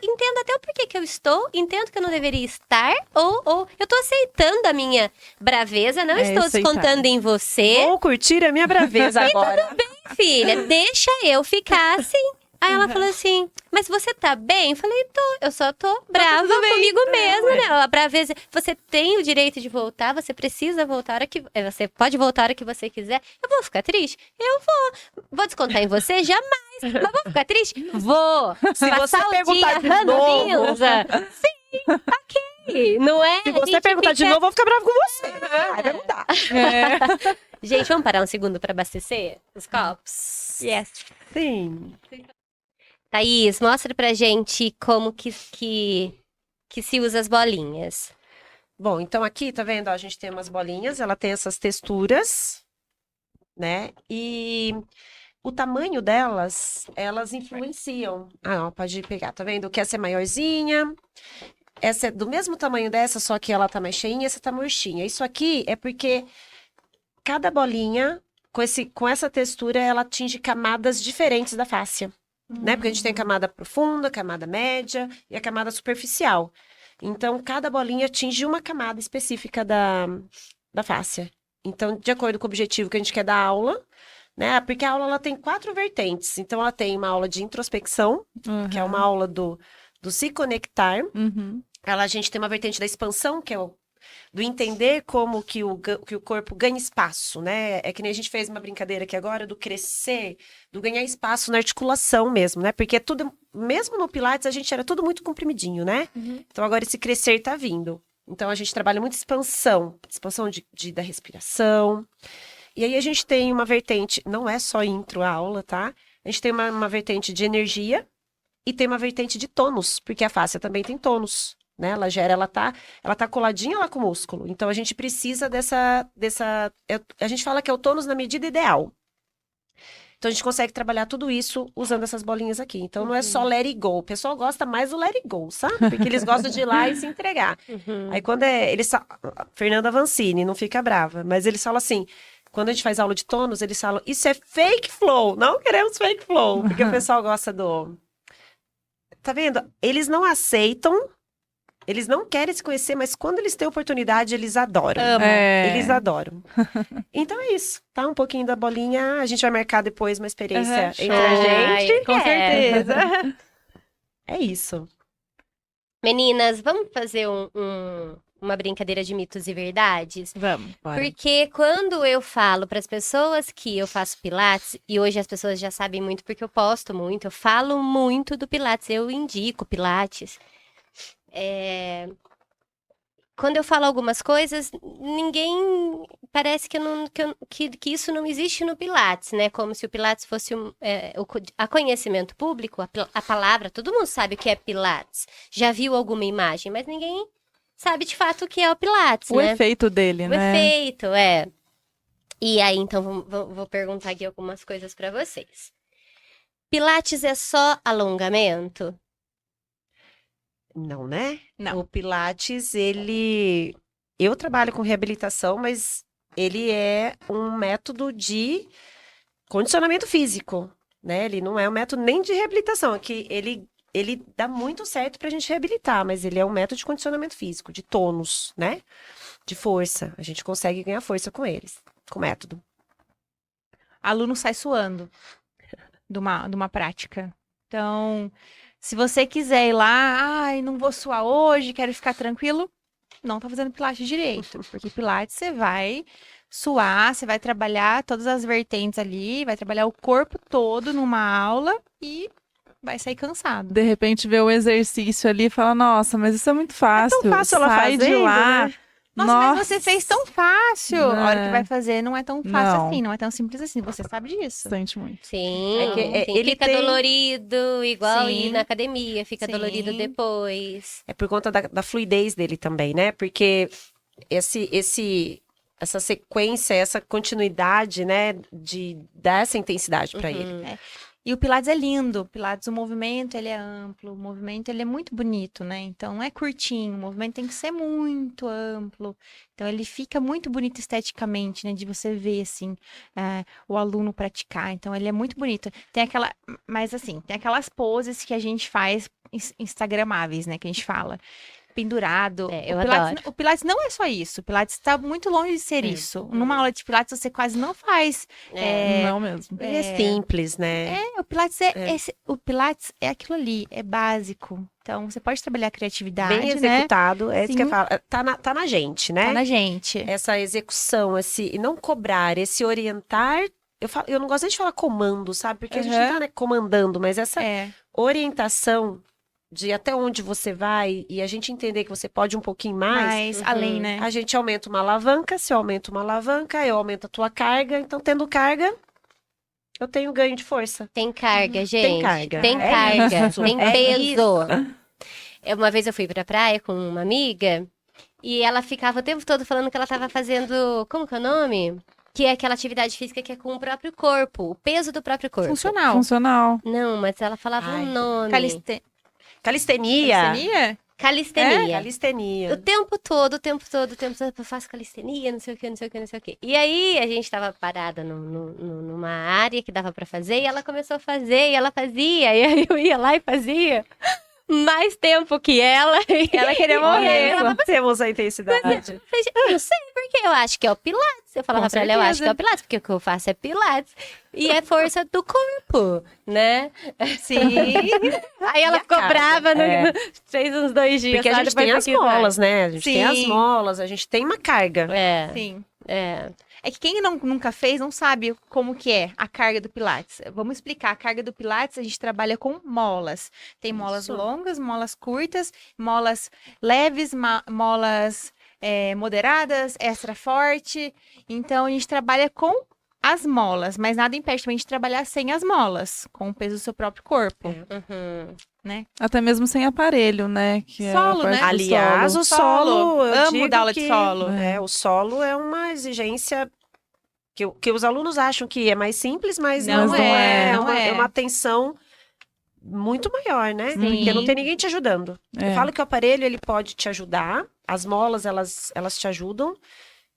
entendo até o porquê que eu estou, entendo que eu não deveria estar, ou eu tô aceitando a minha braveza, não estou aceitar. descontando em você. Vou curtir a minha braveza agora. Filha, deixa eu ficar assim. Aí ela falou assim, mas você tá bem? Eu falei, eu só tô brava comigo mesma, né? A braveza, você tem o direito de voltar, você precisa voltar a hora que... Você pode voltar a hora que você quiser. Eu vou ficar triste? Eu vou. Vou descontar em você? Jamais. Mas vou ficar triste? Vou. Se Passar você o perguntar dia de novo... ranzinza. Sim, ok. Não é? Se A você gente perguntar de fica- novo, eu vou ficar bravo com você. Aí vai mudar. Gente, vamos parar um segundo pra abastecer os copos? Yes. Sim. Thaís, mostra pra gente como que se usa as bolinhas. Bom, então aqui, tá vendo? Ó, a gente tem umas bolinhas, ela tem essas texturas, né? E o tamanho delas, elas influenciam. Ah, ó, pode pegar, tá vendo? Que essa é maiorzinha, essa é do mesmo tamanho dessa, só que ela tá mais cheinha, essa tá murchinha. Isso aqui é porque cada bolinha, com essa textura, ela atinge camadas diferentes da fáscia, né? Porque a gente tem camada profunda, camada média e a camada superficial. Então, cada bolinha atinge uma camada específica da fáscia. Então, de acordo com o objetivo que a gente quer dar aula, né? Porque a aula ela tem 4 vertentes. Então, ela tem uma aula de introspecção, que é uma aula do se conectar. Uhum. A gente tem uma vertente da expansão, que é do entender como que o corpo ganha espaço, né? É que nem a gente fez uma brincadeira aqui agora do crescer, do ganhar espaço na articulação mesmo, né? Porque tudo, mesmo no Pilates, a gente era tudo muito comprimidinho, né? Então agora esse crescer tá vindo. Então a gente trabalha muito expansão da respiração. E aí a gente tem uma vertente, não é só intro a aula, tá? A gente tem uma vertente de energia e tem uma vertente de tônus, porque a fáscia também tem tônus. Né? Ela tá coladinha lá com o músculo. Então, a gente precisa a gente fala que é o tônus na medida ideal. Então, a gente consegue trabalhar tudo isso usando essas bolinhas aqui. Então, não é só let it go. O pessoal gosta mais do let it go, sabe? Porque eles gostam de ir lá e se entregar. Aí, quando Fernanda Vancini, não fica brava, mas eles falam assim, quando a gente faz aula de tônus, eles falam, isso é fake flow, não queremos fake flow. Porque o pessoal gosta Tá vendo? Eles não aceitam. Eles não querem se conhecer, mas quando eles têm oportunidade, eles adoram. Eles adoram. Então é isso, tá? Um pouquinho da bolinha. A gente vai marcar depois uma experiência entre a gente. Com certeza. É isso. Meninas, vamos fazer uma brincadeira de mitos e verdades? Vamos. Porque quando eu falo para as pessoas que eu faço Pilates, e hoje as pessoas já sabem muito porque eu posto muito, eu falo muito do Pilates, eu indico Pilates. Quando eu falo algumas coisas, ninguém parece que isso não existe no Pilates, né? Como se o Pilates fosse a conhecimento público, a palavra, todo mundo sabe o que é Pilates. Já viu alguma imagem, mas ninguém sabe de fato o que é o Pilates, O né? efeito dele, O né? efeito, E aí, então, vou perguntar aqui algumas coisas para vocês. Pilates é só alongamento? Não, né? Não. O Pilates, eu trabalho com reabilitação, mas ele é um método de condicionamento físico, né? Ele não é um método nem de reabilitação, aqui ele dá muito certo pra gente reabilitar, mas ele é um método de condicionamento físico, de tônus, né? De força. A gente consegue ganhar força com com o método. Aluno sai suando de uma prática. Então, se você quiser ir lá, ai, não vou suar hoje, quero ficar tranquilo, não tá fazendo Pilates direito. Porque Pilates você vai suar, você vai trabalhar todas as vertentes ali, vai trabalhar o corpo todo numa aula e vai sair cansado. De repente vê o exercício ali e fala, nossa, mas isso é muito fácil. fácil ela Sai de fazendo, lá. né? Nossa, mas você fez tão fácil. A hora que É. vai fazer não é tão fácil Não. assim, não é tão simples assim. Você sabe disso. Sente muito. Sim, É que, sim, ele fica tem- dolorido, igual Sim. ir na academia, fica Sim. dolorido depois. É por conta da fluidez dele também, né? Porque essa sequência, essa continuidade, né, de dar essa intensidade pra ele. E o Pilates é lindo. O Pilates, o movimento, ele é amplo. O movimento, ele é muito bonito, né? Então, não é curtinho. O movimento tem que ser muito amplo. Então, ele fica muito bonito esteticamente, né? De você ver, assim, o aluno praticar. Então, ele é muito bonito. Mas, assim, tem aquelas poses que a gente faz instagramáveis, né? Que a gente fala. Pendurado. É, eu o Pilates, adoro. o Pilates não é só isso. O Pilates está muito longe de ser isso. Numa aula de Pilates, você quase não faz. Não mesmo. Ele é simples, né? O Pilates o Pilates é aquilo ali, é básico. Então, você pode trabalhar a criatividade, Bem né? executado, é isso que eu Sim. falo. Tá na gente, né? Tá na gente. Essa execução, e não cobrar, esse orientar. Eu não gosto nem de falar comando, sabe? Porque a gente não tá, né, comandando, mas essa orientação de até onde você vai e a gente entender que você pode um pouquinho mais. Mas além, né? A gente aumenta uma alavanca, se eu aumento uma alavanca, eu aumento a tua carga. Então, tendo carga, eu tenho ganho de força. Tem carga, gente. Tem carga. Tem É carga. isso. Tem É peso. Uma vez eu fui pra praia com uma amiga e ela ficava o tempo todo falando que ela tava fazendo. Como que é o nome? Que é aquela atividade física que é com o próprio corpo, o peso do próprio corpo. Funcional. Funcional. Não, mas ela falava Ai, um nome. Calistenia. Calistenia? Calistenia. Calistenia. O tempo todo, eu faço calistenia, não sei o que, não sei o que, não sei o que. E aí, a gente tava parada numa área que dava pra fazer, e ela começou a fazer, e ela fazia, e aí eu ia lá e fazia mais tempo que ela. E Ela queria Olha, morrer. ela Temos a intensidade. eu falei, eu não sei porque eu acho que é o Pilates. Eu falava Com pra ela, eu acho certeza. que é o Pilates, porque o que eu faço é Pilates. E é força do corpo, né? Sim. Aí ela E a ficou carga? brava, É. fez uns 2 dias. Porque a só, gente depois tem não as quis mais. molas, né? A gente tem as Sim. molas, a gente tem uma carga. É, Sim. é. É que quem nunca fez não sabe como que é a carga do Pilates. Vamos explicar. A carga do Pilates, a gente trabalha com molas. Tem molas Isso. longas, molas curtas, molas leves, molas moderadas, extra forte. Então, a gente trabalha com as molas, mas nada impede também de trabalhar sem as molas, com o peso do seu próprio corpo. Uhum. Até mesmo sem aparelho, né? Que é a Solo, parte né? do Aliás, solo. o solo, eu Amo digo dar aula de que, solo. o solo é uma exigência que os alunos acham que é mais simples, mas Não não, é, é. não é. É uma atenção muito maior, né? Sim. Porque não tem ninguém te ajudando. É. Eu falo que o aparelho, ele pode te ajudar, as molas, elas te ajudam,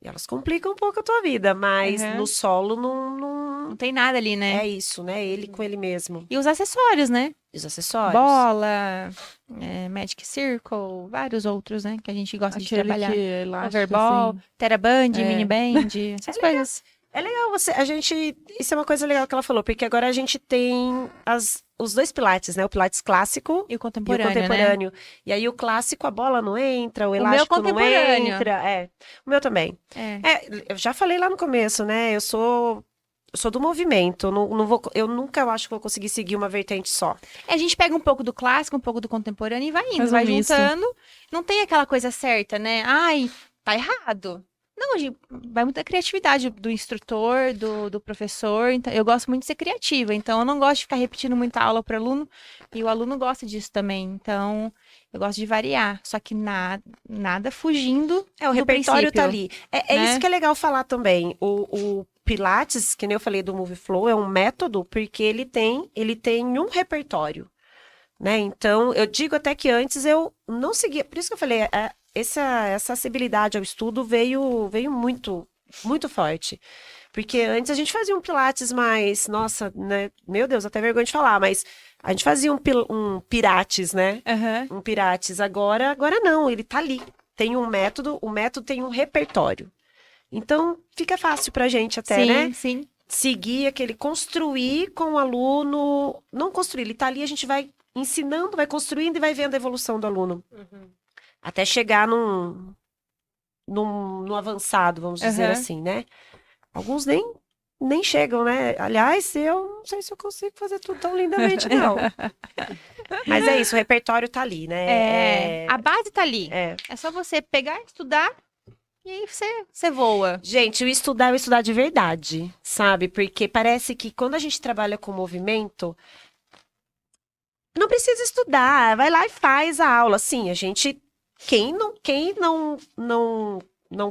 e elas complicam um pouco a tua vida, mas Uhum. no solo Não tem nada ali, né? é isso, né? Ele com ele mesmo. E os acessórios, né? E os acessórios. Bola, Magic Circle, vários outros, né? Que a gente gosta de Aquele trabalhar. que é elástico, Overball, assim. Teraband, É. Mini Band, essas coisas. É legal isso é uma coisa legal que ela falou, porque agora a gente tem os dois pilates, né? O pilates clássico E o e o contemporâneo, né? contemporâneo. E aí o clássico, a bola não entra, o meu elástico não contemporâneo. entra. O meu também. Eu já falei lá no começo, né? Eu sou do movimento, eu nunca acho que vou conseguir seguir uma vertente só. A gente pega um pouco do clássico, um pouco do contemporâneo e vai indo, Faz um vai misto. juntando. Não tem aquela coisa certa, né? Ai, tá errado. Não, gente, vai muita criatividade do instrutor, do professor. Então, eu gosto muito de ser criativa, então eu não gosto de ficar repetindo muita aula para aluno, e o aluno gosta disso também. Então, eu gosto de variar, só que nada fugindo O do repertório tá princípio, ali. É né? isso que é legal falar também. O Pilates, que nem eu falei do Move Flow, é um método porque ele tem um repertório, né? Então, eu digo até que antes eu não seguia, por isso que eu falei, essa acessibilidade ao estudo veio muito, muito forte. Porque antes a gente fazia um Pilates mais, nossa, né? Meu Deus, até vergonha de falar, mas a gente fazia um Pirates, né? Aham. Um Pirates. Agora não, ele tá ali. Tem um método, o método tem um repertório. Então, fica fácil pra gente até, Sim, né? sim. Seguir aquele, construir com o aluno. Não construir, ele tá ali, a gente vai ensinando, vai construindo e vai vendo a evolução do aluno. Até chegar num avançado, vamos dizer Aham. assim, né? Alguns nem chegam, né? Aliás, eu não sei se eu consigo fazer tudo tão lindamente, não. Mas é isso, o repertório tá ali, né? A base tá ali. É. É só você pegar, estudar, e aí você voa. Gente, o estudar de verdade, sabe? Porque parece que quando a gente trabalha com movimento, não precisa estudar, vai lá e faz a aula. Sim, a gente, quem não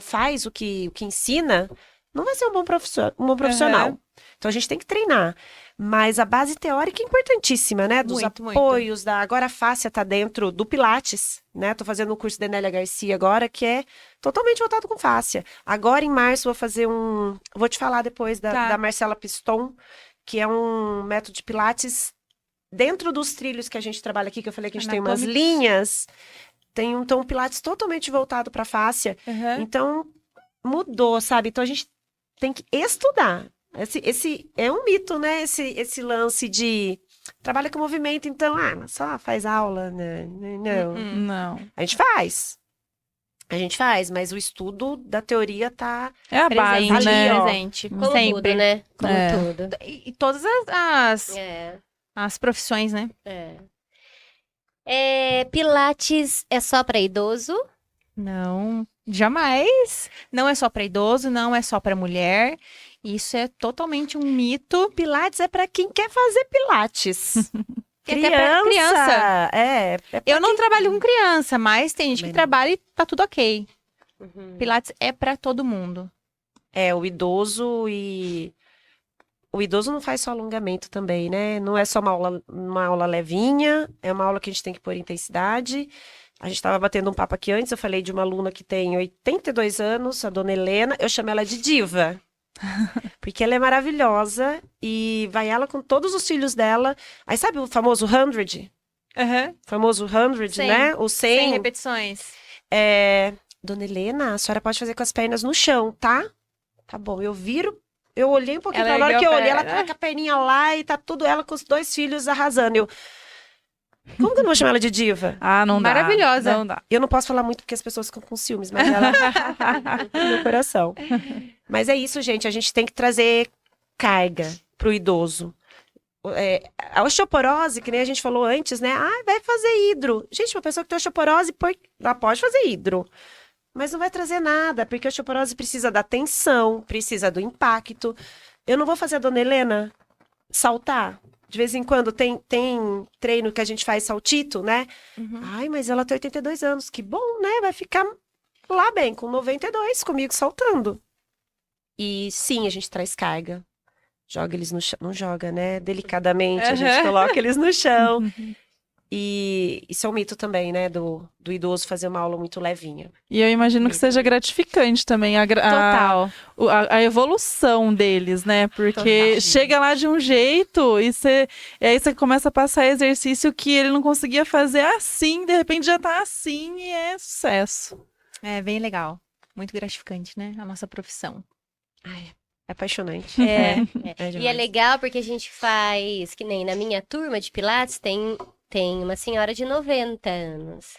faz o que ensina, não vai ser um bom profissional. Então a gente tem que treinar. Mas a base teórica é importantíssima, né? Dos Muito, muito. apoios, agora a fáscia tá dentro do Pilates, né? Tô fazendo um curso da Nélia Garcia agora, que é totalmente voltado com fáscia. Agora, em março, vou fazer vou te falar depois da Marcela Piston, que é um método de Pilates dentro dos trilhos que a gente trabalha aqui, que eu falei que a gente tem umas Anatômicos. linhas. Tem um Pilates totalmente voltado para fáscia. Aham. Então, mudou, sabe? Então, a gente tem que estudar. Esse é um mito, né? Esse lance de trabalha com movimento, então, só faz aula, né? Não. Não. A gente faz. Mas o estudo da teoria tá... É a base, Presente, né? ó. presente. Como Sempre. tudo, né? Como É. tudo. E todas as profissões, né? Pilates é só pra idoso? Não, jamais. Não é só para idoso, não é só para mulher. Isso é totalmente um mito. Pilates é para quem quer fazer pilates. E até pra criança. É pra Eu não quem- trabalho com criança, mas tem gente que Também não. trabalha e tá tudo ok. Uhum. Pilates é para todo mundo. o idoso e... O idoso não faz só alongamento também, né? Não é só uma aula levinha, é uma aula que a gente tem que pôr intensidade. A gente estava batendo um papo aqui antes, eu falei de uma aluna que tem 82 anos, a dona Helena, eu chamo ela de diva. Porque ela é maravilhosa e vai ela com todos os filhos dela. Aí sabe o famoso 100? Famoso 100, 100. né? O 100 100. repetições. Dona Helena, a senhora pode fazer com as pernas no chão, tá? Tá bom, eu olhei um pouquinho Ela pra hora que ergueu eu a olhei, ela perna. tá com a perninha lá e tá tudo ela com os 2 filhos arrasando. Como que eu não vou chamar ela de diva? Ah, não dá. Maravilhosa. Não dá. Eu não posso falar muito porque as pessoas ficam com ciúmes, mas ela no meu coração. Mas é isso, gente, a gente tem que trazer carga pro idoso. A osteoporose, que nem a gente falou antes, né? Ah, vai fazer hidro. Gente, uma pessoa que tem osteoporose, ela pode fazer hidro. Mas não vai trazer nada, porque a osteoporose precisa da tensão, precisa do impacto. Eu não vou fazer a dona Helena saltar. De vez em quando tem treino que a gente faz saltito, né? Ai, mas ela tem 82 anos. Que bom, né? Vai ficar lá bem, com 92, comigo saltando. E sim, a gente traz carga. Joga eles no chão. Não joga, né? Delicadamente, a gente coloca eles no chão. E isso é um mito também, né? Do idoso fazer uma aula muito levinha. E eu imagino que seja gratificante também Total. a evolução deles, né? Porque Total. chega lá de um jeito e aí você começa a passar exercício que ele não conseguia fazer assim, de repente já tá assim e é sucesso. É bem legal. Muito gratificante, né? A nossa profissão. Ai, é apaixonante. É. E é demais. legal porque a gente faz, que nem na minha turma de Pilates, tem uma senhora de 90 anos.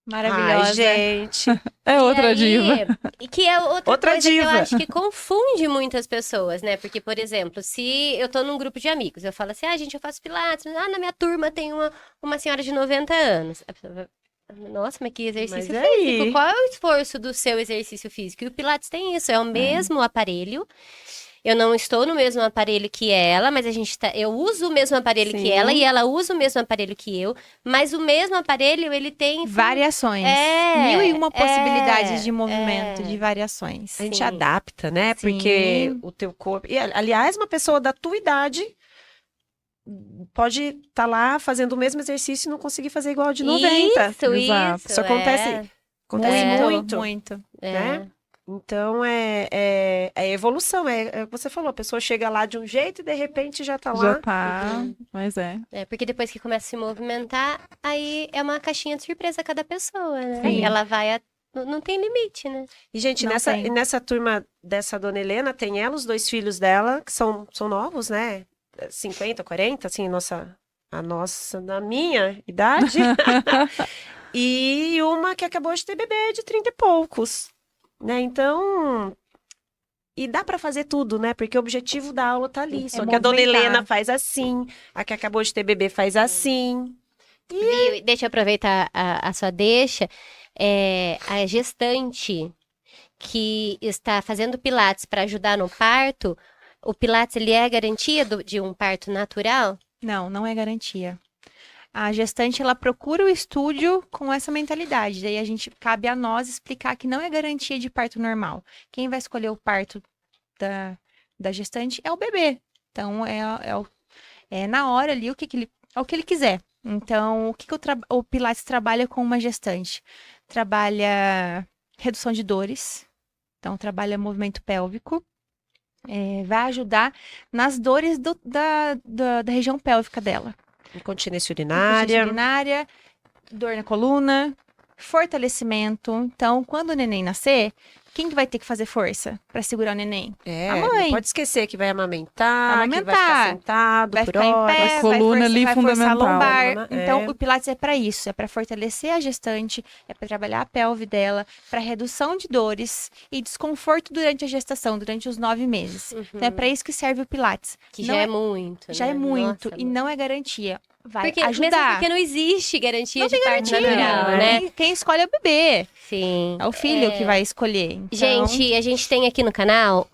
Maravilhosa. Ai, gente. É E outra aí, diva. E que é outra coisa que eu diva. acho que confunde muitas pessoas, né? Porque, por exemplo, se eu tô num grupo de amigos, eu falo assim, gente, eu faço Pilates, na minha turma tem uma senhora de 90 anos. A pessoa vai, nossa, mas que exercício Mas aí? físico? Qual é o esforço do seu exercício físico? E o Pilates tem isso, é o mesmo aparelho. Eu não estou no mesmo aparelho que ela, mas eu uso o mesmo aparelho Sim. que ela e ela usa o mesmo aparelho que eu, mas o mesmo aparelho, ele tem Variações. É, 1001 possibilidades é, de movimento, é. de variações. A gente Sim. adapta, né? Sim. Porque o teu corpo... E, aliás, uma pessoa da tua idade pode estar lá fazendo o mesmo exercício e não conseguir fazer igual a de 90. Isso, Isso acontece muito, Muito. né? Então, é evolução. É o que você falou, a pessoa chega lá de um jeito e de repente já tá Já lá. tá, mas é. Porque depois que começa a se movimentar, aí é uma caixinha de surpresa a cada pessoa, né? Sim. Ela vai. Não tem limite, né? E, gente, Não tem. nessa turma dessa dona Helena, tem ela, os 2 filhos dela, que são novos, né? 50, 40, assim, na minha idade. E uma que acabou de ter bebê de 30 e poucos, né? Então, e dá pra fazer tudo, né? Porque o objetivo da aula tá ali. Só que a dona movimentar. Helena faz assim, a que acabou de ter bebê faz assim. E deixa eu aproveitar a sua deixa. A gestante que está fazendo Pilates para ajudar no parto, o Pilates ele é garantia de um parto natural? Não, não é garantia. A gestante, ela procura o estúdio com essa mentalidade. Daí cabe a nós explicar que não é garantia de parto normal. Quem vai escolher o parto da gestante é o bebê. Então, é na hora ali o que ele quiser. Então, o que o Pilates trabalha com uma gestante? Trabalha redução de dores. Então, trabalha movimento pélvico. Vai ajudar nas dores da região pélvica dela. Incontinência Incontinência urinária. urinária, dor na coluna, fortalecimento. Então, quando o neném nascer, quem que vai ter que fazer força para segurar o neném? A Não mãe. pode esquecer que vai amamentar, que vai ficar Amamentar. sentado Vai por ficar em horas. pé, A coluna ali vai forçar a fundamental. lombar. Coluna, Então, o Pilates é para isso, é para fortalecer a gestante, é para trabalhar a pelve dela, para redução de dores e desconforto durante a gestação, durante os 9 meses. Então, é para isso que serve o Pilates. Que Não já é muito, Já né? é muito Nossa, e não é garantia. vai Porque, mesmo ajudar. porque não existe garantia Não de tem parto garantia, natural, né? Quem escolhe é o bebê. Sim. É o filho que vai escolher. Então, Gente, a gente tem aqui no canal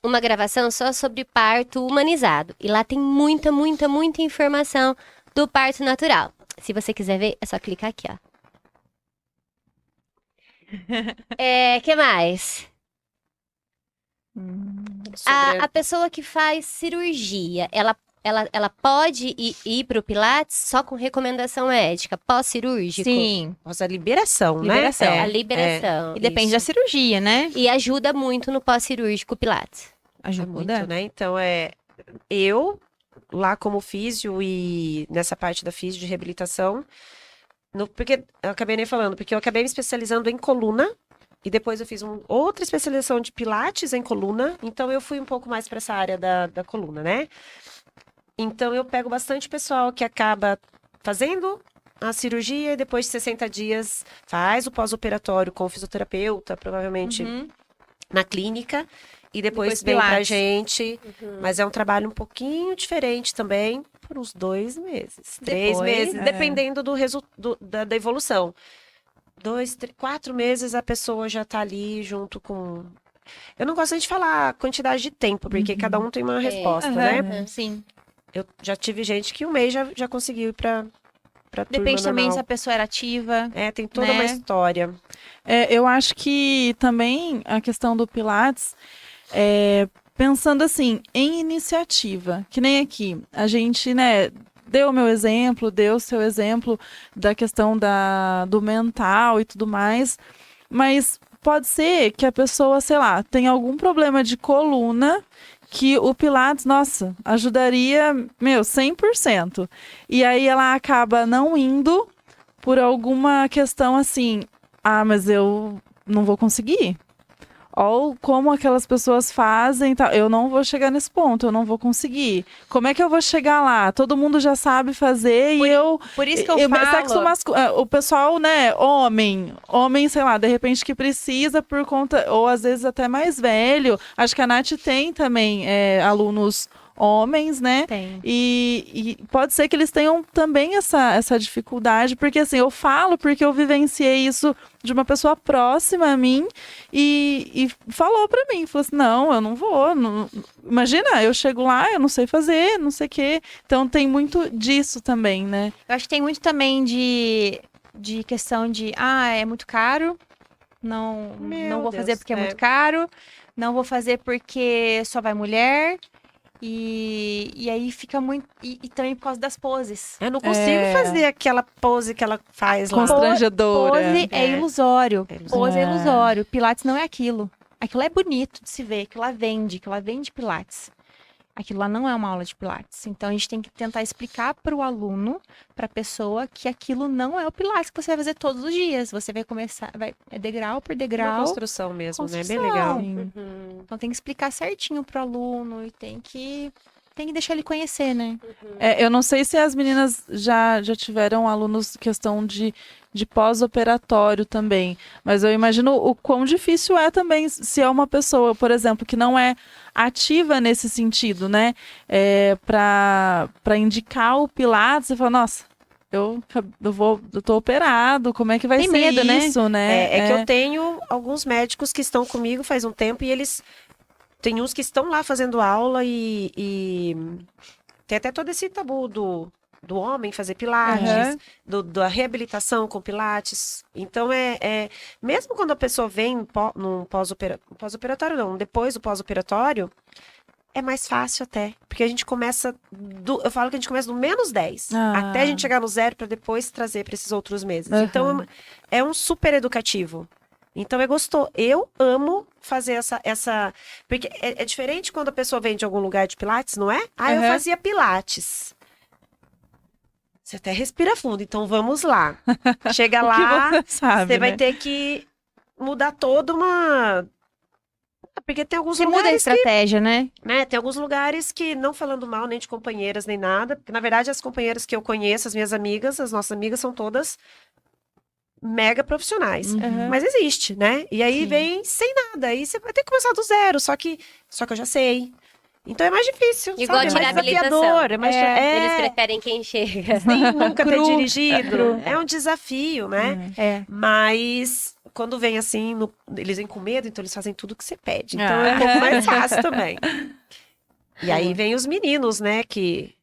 uma gravação só sobre parto humanizado. E lá tem muita, muita, muita informação do parto natural. Se você quiser ver, é só clicar aqui, ó. Que mais? A pessoa que faz cirurgia, ela pode ir para o Pilates só com recomendação médica, pós-cirúrgico? sim. Nossa, a liberação, Liberação. né? A liberação. E depende isso. da cirurgia, né? E ajuda muito no pós-cirúrgico Pilates. Ajuda. Muito, né? Então, eu, lá como físio e nessa parte da físio de reabilitação, porque eu acabei nem falando, porque eu acabei me especializando em coluna, e depois eu fiz outra especialização de pilates em coluna, então eu fui um pouco mais para essa área da coluna, né? Então eu pego bastante pessoal que acaba fazendo a cirurgia e depois de 60 dias faz o pós-operatório com o fisioterapeuta, provavelmente Uhum. na clínica, e depois Depois vem pra Pilates. gente. Mas é um trabalho um pouquinho diferente também, por uns 2 meses, 3 Depois, meses, dependendo da evolução. 2, 3, 4 meses a pessoa já tá ali junto com... Eu não gosto nem de falar a quantidade de tempo, porque cada um tem uma resposta, Aham, né? sim. Eu já tive gente que 1 mês já conseguiu ir pra Depende turma também se normal. a pessoa era ativa. Tem toda né? uma história. Eu acho que também a questão do Pilates, pensando assim, em iniciativa, que nem aqui, a gente, né, deu o meu exemplo, deu o seu exemplo da questão do mental e tudo mais, mas pode ser que a pessoa, sei lá, tenha algum problema de coluna que o Pilates, nossa, ajudaria, 100%. E aí ela acaba não indo por alguma questão assim, mas eu não vou conseguir. Ou como aquelas pessoas fazem, tá? Eu não vou chegar nesse ponto, eu não vou conseguir. Como é que eu vou chegar lá? Todo mundo já sabe fazer e eu... Por isso que eu falo... O pessoal, né, homem, sei lá, de repente que precisa por conta, ou às vezes até mais velho. Acho que a Nath tem também alunos homens, né? Tem. E pode ser que eles tenham também essa dificuldade, porque assim, eu falo porque eu vivenciei isso de uma pessoa próxima a mim e falou pra mim, falou assim, não, eu não vou, imagina, eu chego lá, eu não sei fazer, não sei o quê, então tem muito disso também, né? Eu acho que tem muito também de questão de, é muito caro, não vou fazer Deus, porque é muito caro, não vou fazer porque só vai mulher, e aí fica muito... E também por causa das poses. Eu não consigo fazer aquela pose que ela faz lá. Constrangedora. Pose é ilusório. É ilusório. Pose é ilusório. Pilates não é aquilo. Aquilo é bonito de se ver, aquilo lá vende Pilates. Aquilo lá não é uma aula de Pilates. Então, a gente tem que tentar explicar para o aluno, para a pessoa, que aquilo não é o Pilates que você vai fazer todos os dias. Você vai começar, degrau por Uma degrau. construção mesmo, né? Bem Construção. legal. Então, tem que explicar certinho pro aluno e tem que deixar ele conhecer, né? Eu não sei se as meninas já tiveram alunos questão de pós-operatório também, mas eu imagino o quão difícil é também se é uma pessoa, por exemplo, que não é ativa nesse sentido, né? Para indicar o Pilates, você fala, nossa, eu tô operado, como é que vai Tem ser medo, né? isso, né? Que eu tenho alguns médicos que estão comigo faz um tempo e eles... Tem uns que estão lá fazendo aula e tem até todo esse tabu do homem fazer pilates, da reabilitação com pilates. Então, mesmo quando a pessoa vem num pós-operatório, não, depois do pós-operatório, é mais fácil até. Porque a gente começa, eu falo que a gente começa do -10, até a gente chegar no 0 para depois trazer para esses outros meses. Então, é um super educativo. Então, é gostoso. Eu amo fazer essa... Porque é diferente quando a pessoa vem de algum lugar de pilates, não é? Eu fazia pilates. Você até respira fundo, então vamos lá. Chega lá, que você sabe, você vai né? ter que mudar toda uma... Porque tem alguns Você muda a lugares que... estratégia, né? Tem alguns lugares que, não falando mal nem de companheiras nem nada, porque na verdade as companheiras que eu conheço, as minhas amigas, as nossas amigas são todas mega profissionais. Mas existe, né? E aí vem sem nada. Aí você vai ter que começar do zero. Só que eu já sei. Então é mais difícil, Igual sabe? É tirar mais habilitação. desafiador. Eles preferem quem chega. Sim, nunca ter Cru. dirigido. É um desafio, né? É. Mas quando vem assim, eles vêm com medo, então eles fazem tudo que você pede. Então Ah. é um pouco mais fácil também. E aí vem os meninos, né? Que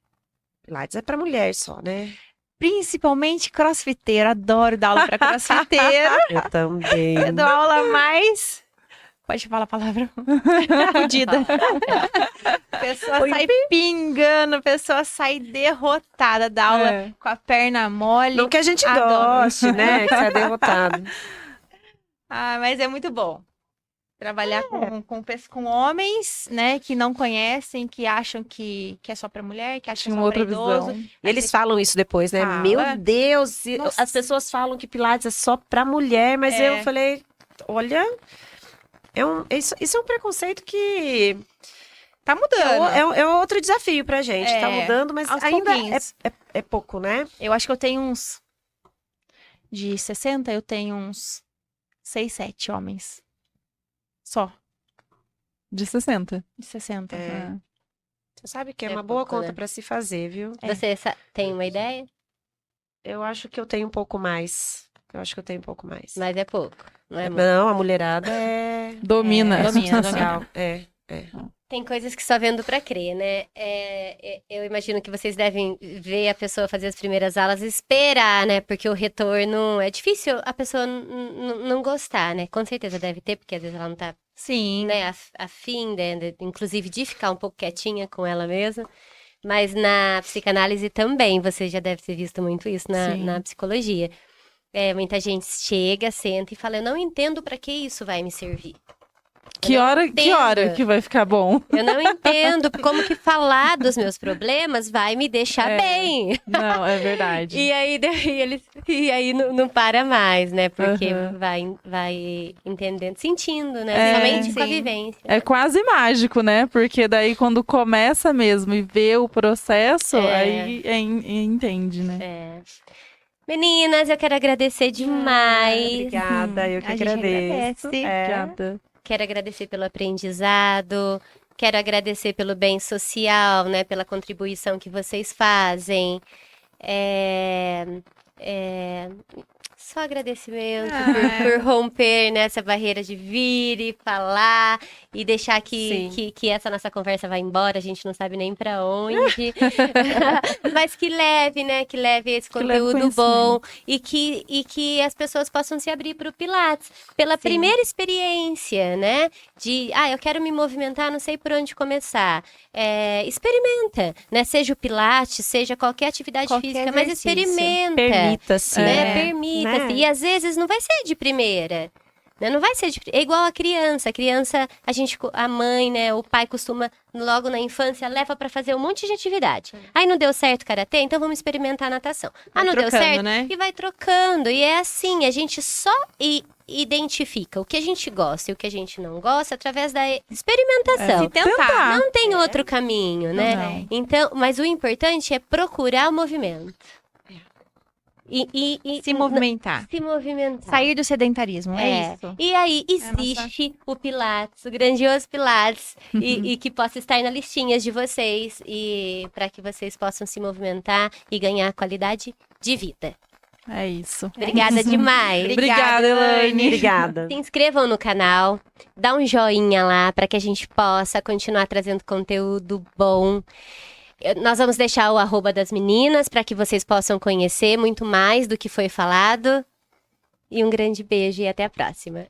Pilates é pra mulher só, né? Principalmente crossfiteiro. Adoro dar aula pra crossfiteiro. Eu também. Eu dou aula mais... Pode falar a palavra? Fudida. A pessoa sai pingando, a pessoa sai derrotada da aula É. com a perna mole. Não que a gente Adoro. goste, né? Que você é derrotado. Ah, mas é muito bom. Trabalhar com homens, né, que não conhecem, que acham que é só pra mulher, que acham Tinha só uma outra pra idoso. visão. E eles falam isso depois, né? Fala. Meu Deus, Nossa. as pessoas falam que Pilates é só pra mulher, mas É. eu falei, olha, isso é um preconceito que Tá mudando. é outro desafio pra gente. Tá É, mudando, mas aos ainda pouquinhos. é pouco, né? Eu acho que eu tenho uns... De 60, eu tenho uns 6, 7 homens. Só. De 60. De 60. É. Você sabe que é É uma boa pouco, conta né? pra se fazer, viu? É. Você tem uma ideia? Eu acho que eu tenho um pouco mais. Eu acho que eu tenho um pouco mais. Mas é pouco. Não é muito. Não, a mulherada é Domina. Domina. social. É. Tem coisas que só vendo pra crer, né? Eu imagino que vocês devem ver a pessoa fazer as primeiras aulas e esperar, né? Porque o retorno é difícil a pessoa não gostar, né? Com certeza deve ter, porque às vezes ela não tá, Sim. né, afim, né, inclusive de ficar um pouco quietinha com ela mesma. Mas na psicanálise também, você já deve ter visto muito isso Sim. na psicologia. Muita gente chega, senta e fala, eu não entendo pra que isso vai me servir. Que hora que vai ficar bom? Eu não entendo como que falar dos meus problemas vai me deixar bem. Não, é verdade. E aí não para mais, né? Porque Aham. vai entendendo, sentindo, né? Somente com a sim. vivência. É quase mágico, né? Porque daí quando começa mesmo e vê o processo, aí entende, né? É. Meninas, eu quero agradecer demais. Obrigada, eu que A gente agradeço. agradece. Obrigada. Quero agradecer pelo aprendizado. Quero agradecer pelo bem social, né? Pela contribuição que vocês fazem. Só agradecimento por romper nessa barreira de vir e falar e deixar que essa nossa conversa vá embora, a gente não sabe nem pra onde. Mas que leve, né? Que leve esse Que leve conteúdo bom e que as pessoas possam se abrir pro Pilates. Pela primeira experiência, né? De, eu quero me movimentar, não sei por onde começar. Experimenta, né? Seja o Pilates, seja qualquer atividade Qualquer física, mas exercício. experimenta. Permita-se. Né? né? Permita-se. Né? E às vezes não vai ser de primeira. Né? Não vai ser é igual a criança. A criança, a mãe, né? O pai costuma, logo na infância, leva pra fazer um monte de atividade. Aí não deu certo karatê, então vamos experimentar a natação. Vai Não deu trocando, certo? né? E vai trocando. E é assim, a gente só identifica o que a gente gosta e o que a gente não gosta através da experimentação. Se tentar. Não tem outro caminho, né? Não. Então, mas o importante é procurar o movimento. E Se movimentar. se movimentar. Sair do sedentarismo, é isso. E aí existe o Pilates, o grandioso Pilates, e que possa estar na listinha de vocês, e para que vocês possam se movimentar e ganhar qualidade de vida. É isso. Obrigada demais. Obrigada, Elaine. Obrigada. Se inscrevam no canal, dá um joinha lá para que a gente possa continuar trazendo conteúdo bom. Nós vamos deixar o @ das meninas para que vocês possam conhecer muito mais do que foi falado. E um grande beijo e até a próxima.